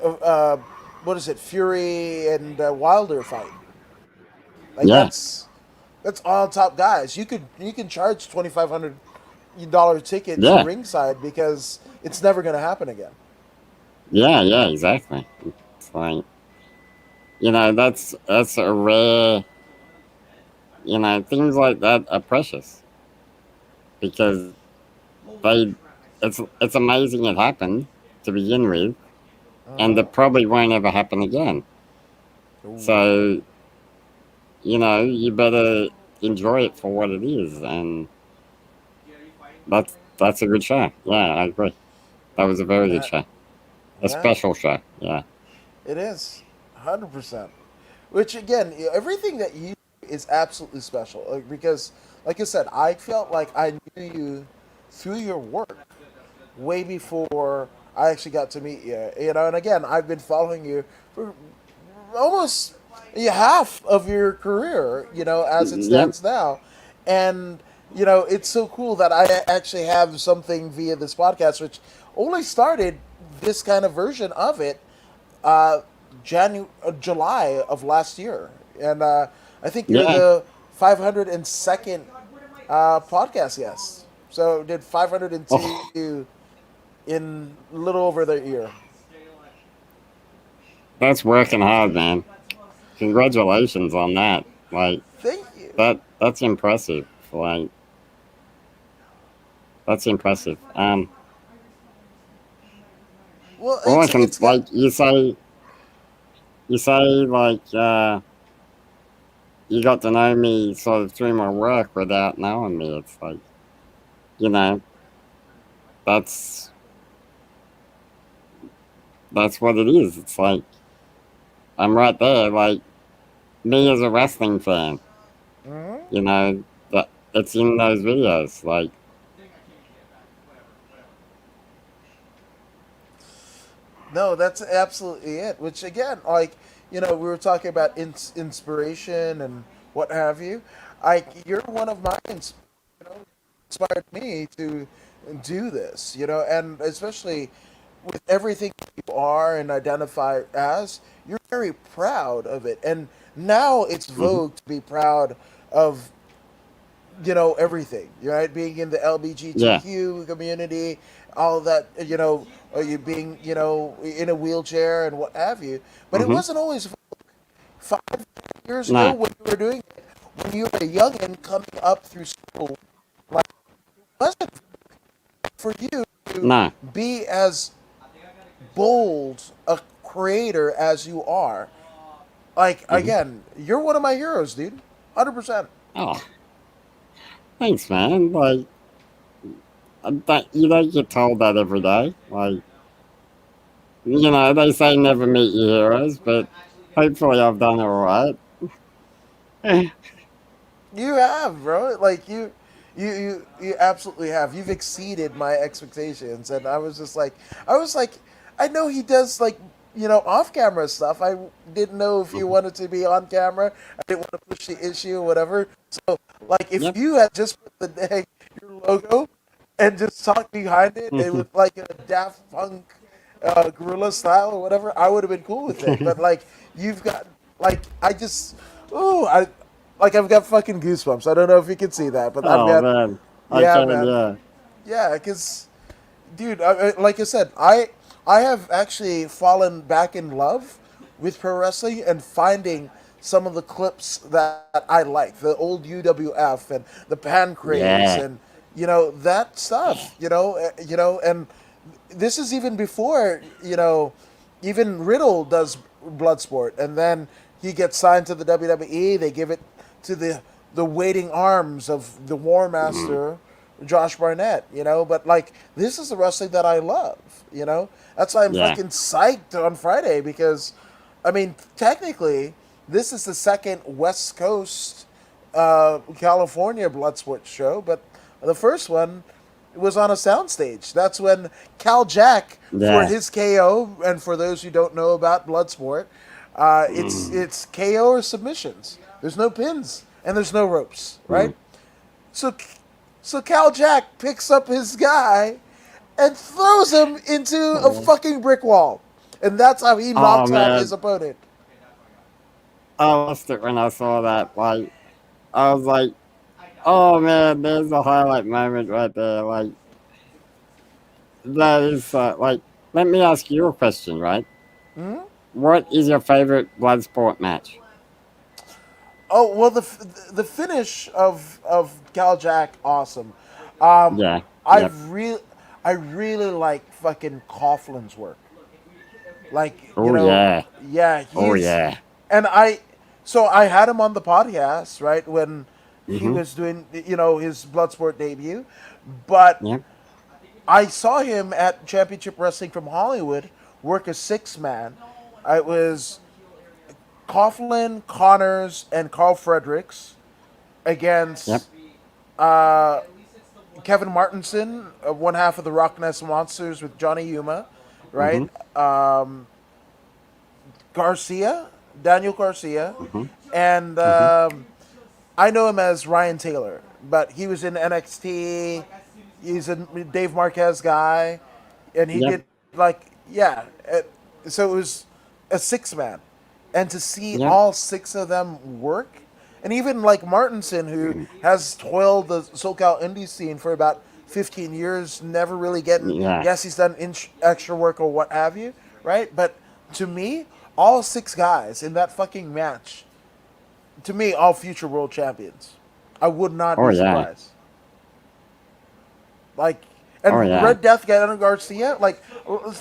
uh, what is it, Fury and Wilder fight. Like yeah, that's all top guys. You can charge $2,500 ticket to yeah, ringside because it's never going to happen again. yeah, yeah. Exactly. It's like, that's a rare. Things like that are precious because they. It's amazing it happened to begin with, and Uh-huh. it probably won't ever happen again. Ooh. So you better enjoy it for what it is, and that's a good show. Yeah, I agree. That was a very good Uh, show, a yeah, special show. Yeah, it is, 100%. Which again, everything that you do is absolutely special, because, like I said, I felt like I knew you through your work way before I actually got to meet you. And again, I've been following you for almost half of your career, as it yep, stands now. And, it's so cool that I actually have something via this podcast, which only started this kind of version of it uh, July of last year. And I think you're yeah. the 502nd podcast guest. So did Oh, 502 in a little over the year. that's working hard, man. Congratulations on that. Like Thank you. that's impressive. Like that's impressive. Well, All I can it's got. like you say like you got to know me sort of through my work without knowing me. It's like you know that's that's what it is. It's like I'm right there, like me as a wrestling fan. Mhm. You know that it's in those videos. Like No, that's absolutely it. Which again, like we were talking about inspiration and what have you. Like you're one of my inspired me to do this. And especially with everything you are and identify as, you're very proud of it. And now it's mhm, vogue to be proud of everything, right? Being in the yeah, LGBTQ community, all of that, you being, in a wheelchair and what have you. But it mhm, wasn't always 5 years ago no, when you were doing it, when you were a youngin' coming up through school. Like, it wasn't for you to no, be as bold a creator as you are. Like, mhm. again, you're one of my heroes, dude. 100%. Oh, thanks, man. Like you don't get told that every day. Like they say never meet your heroes, but hopefully I've done all right. You have, bro. Like you absolutely have. You've exceeded my expectations, and I was like, I know he does like off camera stuff. I didn't know if you Mhm. wanted to be on camera. I didn't want to push the issue or whatever. So like, if Yep. you had just put the your logo and just talked behind it, it Mhm. with like a Daft Punk gorilla style or whatever, I would have been cool with it. But like, you've got like I just. Ooh, I've got fucking goosebumps. I don't know if you can see that, but I've Oh got, man, I yeah, can. man, Yeah. yeah. Because, dude, like I said, I have actually fallen back in love with pro wrestling and finding some of the clips that I like, the old UWF and the Pancrase Yeah. and that stuff. And this is even before even Riddle does Bloodsport, and then he gets signed to the WWE. They give it to the waiting arms of the War Mm. Master, Josh Barnett. But like, this is the wrestling that I love. That's why I'm Yeah. fucking psyched on Friday because, I mean, technically, this is the second West Coast, California Bloodsport show, but the first one was on a soundstage. That's when Cal Jack, for Yeah. his KO, and for those who don't know about Bloodsport, Mm. it's KO or submissions. There's no pins and there's no ropes, Mm. right? So so Cal Jack picks up his guy and throws him into a Oh. fucking brick wall, and that's how he Oh knocks out his man, opponent. I lost it when I saw that. Like I was like, oh man, there's a highlight moment right there. Like that is like. Let me ask you a question, right? Hmm. What is your favorite blood sport match? Oh well, the finish of Cal Jack, awesome. Um, Yeah. I Yep. really I really like fucking Coughlin's work. Like, Oh yeah. yeah, Oh he's yeah. and so I had him on the podcast right when he Mhm. was doing his Bloodsport debut, but Yep. I saw him at Championship Wrestling from Hollywood work a six man. It was Coughlin, Connors, and Carl Fredericks Yep. against Kevin Martinson, one half of the Rock Ness Monsters with Johnny Yuma, right? Mhm. Garcia, Daniel Garcia, Mhm. and Mhm. I know him as Ryan Taylor, but he was in NXT. He's a Dave Marquez guy, and he Yep. did like yeah. So it was a six man, and to see Yep. all six of them work, and even like Martinson, who has toiled the SoCal indie scene for about 15 years, never really getting. Yeah. Yes, he's done extra work or what have you, right? But to me, all six guys in that fucking match, to me, all future world champions. I would not Oh be yeah. surprised. Like, And Oh yeah. Red Death got Garcia. Like,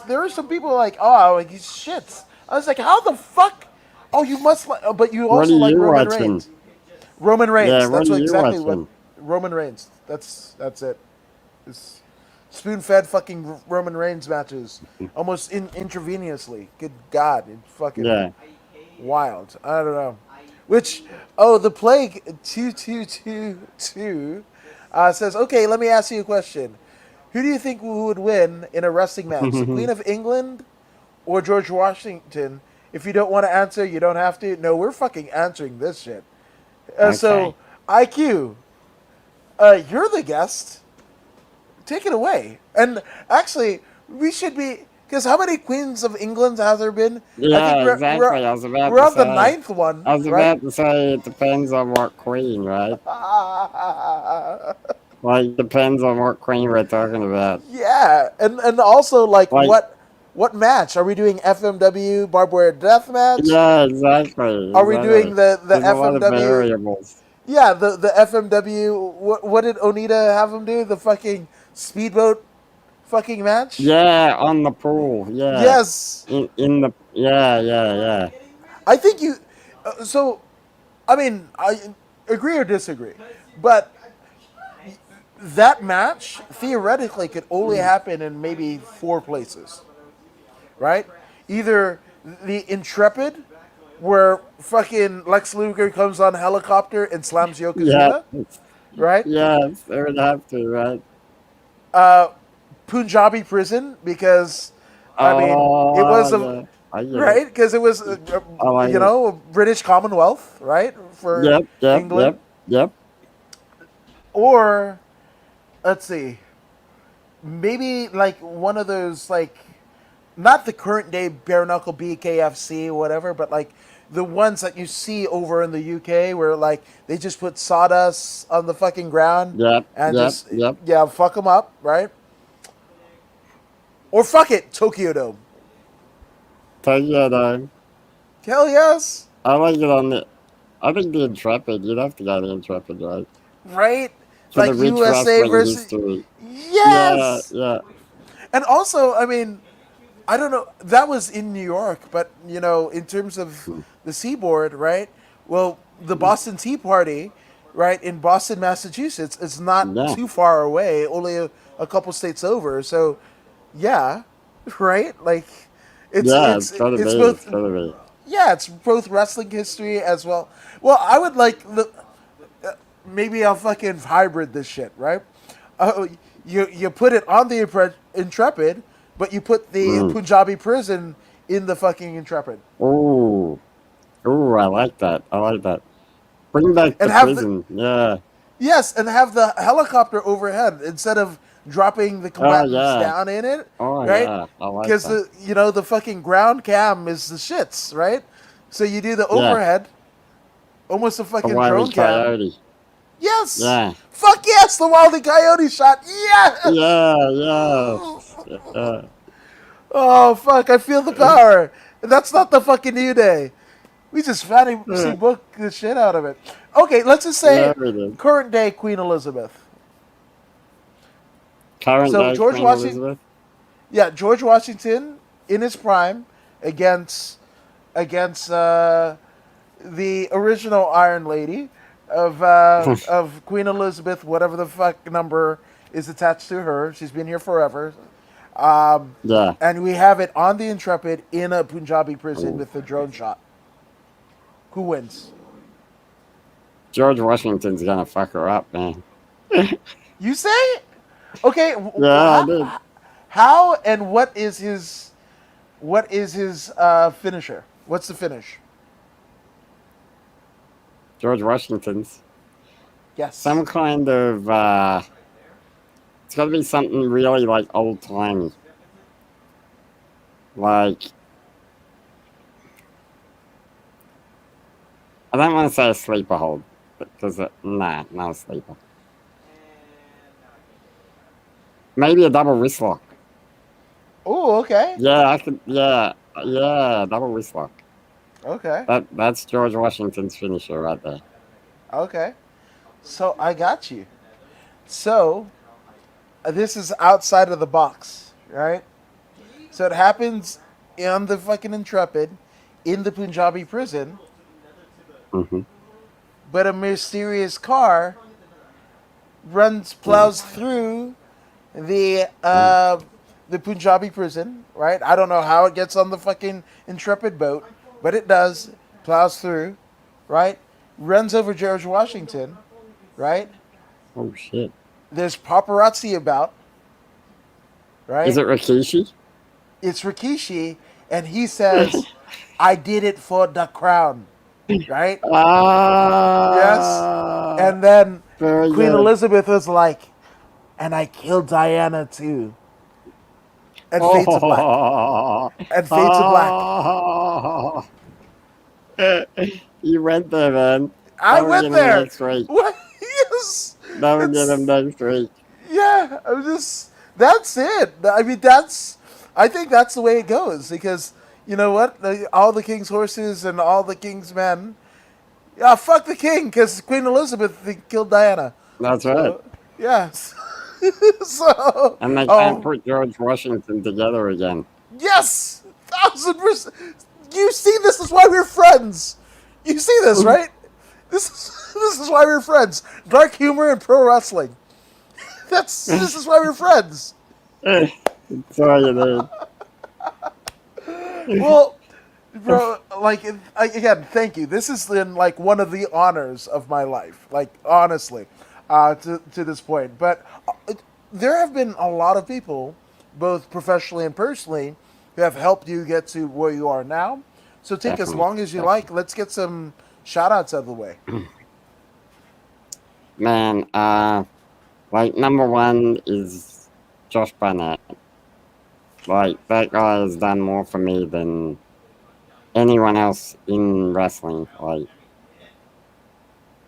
there are some people like, oh, like he's shits. I was like, how the fuck? Oh, you must like, but you What are also like you Roman watching? Reigns. Roman Yeah, Reigns. what That's are what you exactly what watching? Roman Reigns. That's it. It's spoon-fed fucking Roman Reigns matches, almost intravenously. Good God, it's fucking Yeah. wild. I don't know. Which, oh, the plague 2222 says, okay, let me ask you a question. Who do you think would win in a wrestling match, the Queen of England or George Washington? If you don't want to answer, you don't have to. No, we're fucking answering this shit. So, Okay. IQ, you're the guest. Take it away. And actually, we should be because how many queens of England has there been? I think Yeah, exactly. we're on the ninth one, I was right? about to say it depends on what queen, right? Like depends on what queen we're talking about. Yeah, and also like Like what match are we doing? FMW barbed wire death match? yeah, exactly, Are we doing exactly. the There's a lot of FMW? variables. Yeah, the FMW. What did Onita have him do? The fucking speedboat fucking match? Yeah, on the pool. Yeah, Yes, in the yeah. I think you. So, I mean, I agree or disagree, but that match theoretically could only happen in maybe four places, right? Either the Intrepid, where fucking Lex Luger comes on a helicopter and slams Yeah, Yokozuna, right? yes, they would have to, right? Punjabi prison, because, I mean, it Oh was yeah, I get it. right? Because it was, I like it. a British Commonwealth, right? For Yep, yep, England. yep, yep. Or, let's see, maybe like one of those, like, not the current day bare knuckle BKFC or whatever, but like the ones that you see over in the UK where like they just put sawdust on the fucking ground Yep, and yep, just, yep. yeah, fuck them up, right? Or fuck it, Tokyo Dome. Take it on. Hell yes, I like it on the. I think the Intrepid. You'd have to go the Intrepid, right? right? For the Like rich USA wrestling versus, history. Yeah, yes. yeah, And also, I mean, I don't know. That was in New York, but in terms of the seaboard, right? Well, the Boston Tea Party, right, in Boston, Massachusetts, is not yeah, too far away. Only a couple states over. So, yeah, right. Like, it's yeah. it's It's gotta it's be. It's both. gotta be. Yeah, it's both wrestling history as well. Well, I would like maybe I'll fucking hybrid this shit, right? Uh, you put it on the Intrepid, but you put the Mm. Punjabi prison in the fucking Intrepid, Ooh, ooh. I like that. I like that. Bring back and the have the prison. Yeah. yes, and have the helicopter overhead instead of dropping the Oh combatants yeah. down in it, Oh right? yeah. I like Because that. the fucking ground cam is the shits, right? So you do the Yeah. overhead, almost a A fucking wily drone cam. coyote. Yes, Yeah. fuck yes, the Wildy Coyote shot. Yes. Yeah. Yes. Yeah. Oh fuck! I feel the power. That's not the fucking New Day. We just fantasy Yeah. book the shit out of it. Okay, let's just say Yeah. We did. current day Queen Elizabeth. Current So day George Queen Washington, Elizabeth. yeah, George Washington in his prime against the original Iron Lady of Queen Elizabeth, whatever the fuck number is attached to her. She's been here forever. Yeah. And we have it on the Intrepid in a Punjabi prison Ooh. with the drone shot. Who wins? George Washington's gonna fuck her up, man. You say? Okay, Yeah, I did. how and what is his finisher? What's the finish? George Washington's. Yes. Some kind of it's gotta be something really like old timey. Like I don't want to say a sleeper hold because nah, not a sleeper. Maybe a double wrist lock. Oh, okay. Yeah, I could. Yeah, yeah, double wrist lock. Okay. That's George Washington's finisher right there. Okay. So I got you. So this is outside of the box, right? So it happens on the fucking Intrepid in the Punjabi prison, Mm-hmm. but a mysterious car plows through the Punjabi prison, right? I don't know how it gets on the fucking Intrepid boat, but it does. Plows through, right? Runs over George Washington, right? Oh shit! There's paparazzi about, Is right? it Rikishi? It's Rikishi, and he says, "I did it for the crown," right? Yes. Ah, And then very Queen good. Elizabeth was like, "And I killed Diana too." And fade to black. Oh, And fade to black. oh. You went there, man. I That will went get him there. next week. What? Yes. That will get him It's next week. yeah. I'm just. That's it. I mean, that's. I think that's the way it goes because you know what? All the king's horses and all the king's men. Yeah, fuck the king because Queen Elizabeth killed Diana. That's right. So yes. So And they can't oh put George Washington together again. yes, 1,000%. You see, this is why we're friends. You see this, right? This is why we're friends. Dark humor and pro wrestling. This is why we're friends. Sorry, you did. Well, bro, like again, thank you. This has been like one of the honors of my life. Like honestly, to this point. But there have been a lot of people, both professionally and personally, who have helped you get to where you are now. So take as Definitely. long as you like. Let's get some shout outs out of the way. Man, like number one is Josh Barnett. Like that guy has done more for me than anyone else in wrestling. Like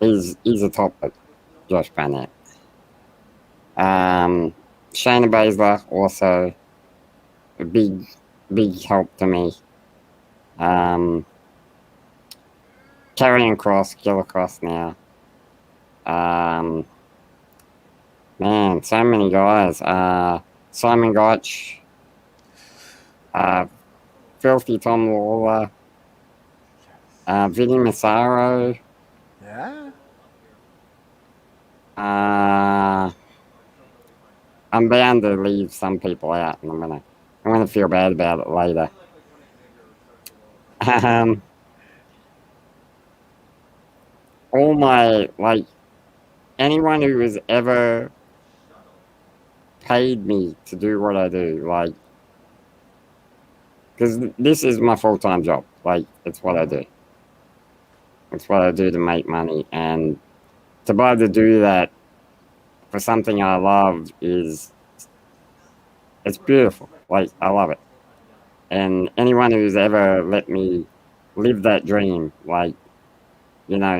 he's a top pick, Josh Barnett. Um, Shayna Baszler also a big help to me. Um, Karrion Cross, Killer Cross now. Um, man, so many guys. Simon Gotch, uh, Filthy Tom Lawler, Vinny Massaro. Yeah. I'm bound to leave some people out, and I'm gonna feel bad about it later. Um, all my like anyone who has ever paid me to do what I do, like, because this is my full time job. Like, it's what I do. It's what I do to make money, and to be able to do that for something I love is it's beautiful. Like, I love it. And anyone who's ever let me live that dream, like,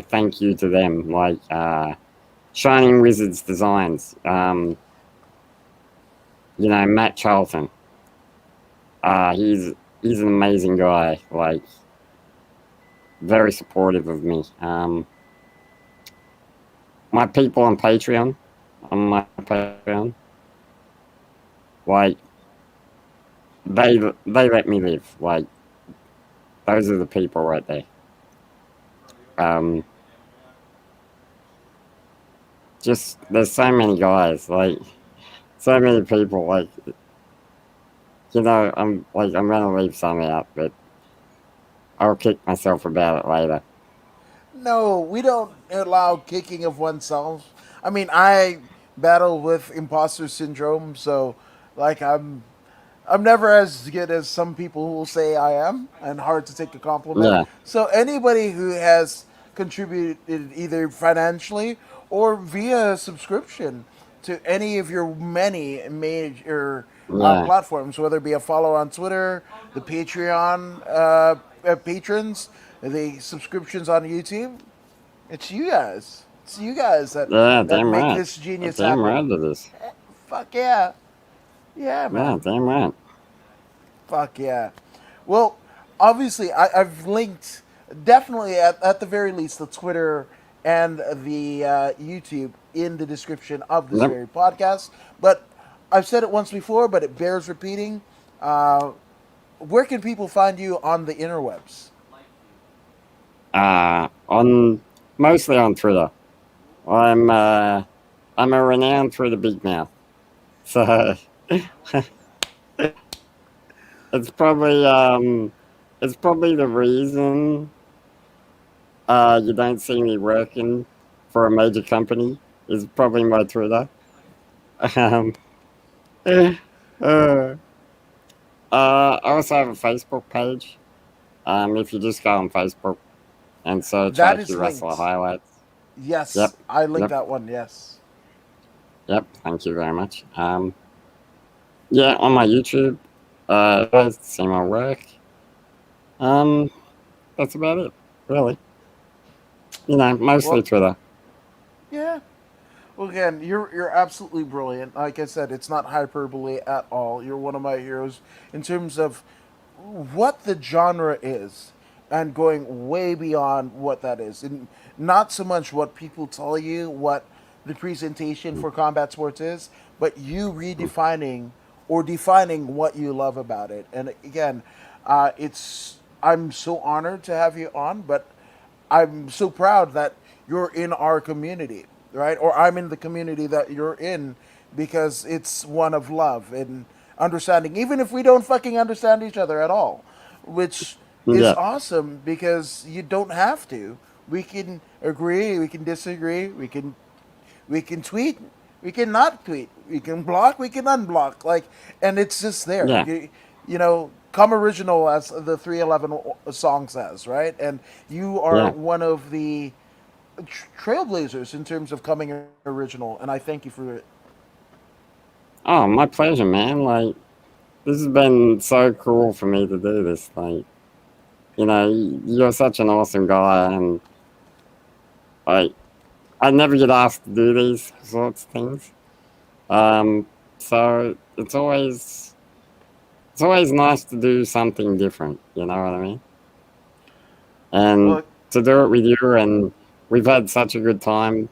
thank you to them. Like, Shining Wizards Designs, Matt Charlton. He's an amazing guy. Like, very supportive of me. My people on my Patreon, like, they let me live. Like, those are the people right there. Um, just there's so many guys, like so many people. Like, I'm gonna leave some out, but I'll kick myself about it later. No, we don't allow kicking of oneself. I mean, I battle with imposter syndrome, so like I'm never as good as some people who will say I am, and hard to take a compliment. Yeah, So anybody who has contributed either financially or via subscription to any of your many major yeah, platforms, whether it be a follow on Twitter, the Patreon patrons, the subscriptions on YouTube, it's you guys. It's you guys yeah. that Damn make right. this genius Damn right happen. it is. Fuck yeah, yeah, Yeah, man. damn right. Fuck yeah. Well, obviously, I've linked definitely at the very least the Twitter and the YouTube in the description of this Yep. very podcast. But I've said it once before, but it bears repeating. Uh, where can people find you on the interwebs? On mostly on Twitter. I'm uh, I'm a renowned through the big mouth, so it's probably um it's probably the reason you don't see me working for a major company is probably my Twitter. Um, uh, I also have a Facebook page. If you just go on Facebook and search That is IQ Wrestler linked. highlights. Yep, Yes, I linked yep, that one. Yes. yep. Thank you very much. Yeah, on my YouTube, see my work. Um, that's about it, really. Mostly Well, Twitter. yeah. Well, again, you're absolutely brilliant. Like I said, it's not hyperbole at all. You're one of my heroes in terms of what the genre is and going way beyond what that is. And not so much what people tell you what the presentation Mm, for combat sports is, but you mm, redefining or defining what you love about it. And again, it's I'm so honored to have you on, but I'm so proud that you're in our community, right? Or I'm in the community that you're in because it's one of love and understanding, even if we don't fucking understand each other at all, which is yeah, awesome because you don't have to. We can agree, we can disagree, we can tweet, we can not tweet, we can block, we can unblock, like, and it's just there. yeah, Come original, as the 311 song says, right? And you are yeah. one of the trailblazers in terms of coming original, and I thank you for it. Oh, my pleasure, man. Like, this has been so cool for me to do this. Like, you're such an awesome guy, and like, I never get asked to do these sorts of things. Um, so it's always nice to do something different. You know what I mean? And Well, to do it with you, and we've had such a good time.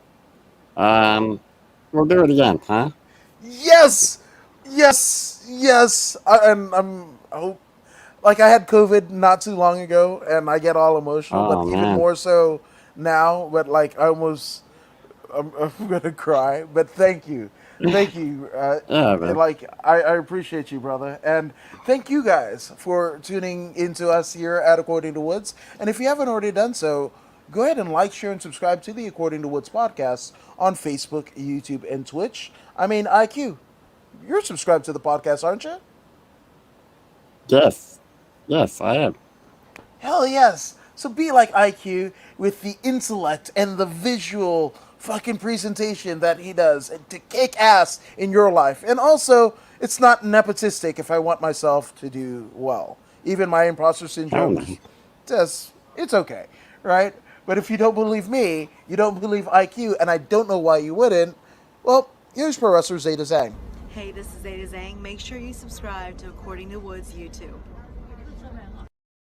Um, we'll do it again, huh? yes, yes, yes. And I hope, like, I had COVID not too long ago, and I get all emotional, but Oh even man, more so now. But like, I'm gonna cry. But thank you. yeah, man. I appreciate you, brother, and thank you guys for tuning into us here at According to Woods. And if you haven't already done so, go ahead and like, share, and subscribe to the According to Woods podcast on Facebook, YouTube, and Twitch. I mean, IQ, you're subscribed to the podcast, aren't you? Yes, yes, I am. Hell yes. So be like IQ with the intellect and the visual fucking presentation that he does and to kick ass in your life. And also, it's not nepotistic if I want myself to do well. Even my imposter Hell syndrome no. just, it's okay, right? But if you don't believe me, you don't believe IQ, and I don't know why you wouldn't, well, here's Pro Wrestler Zeta Zhang. Hey, this is Zeta Zhang. Make sure you subscribe to According to Woods YouTube.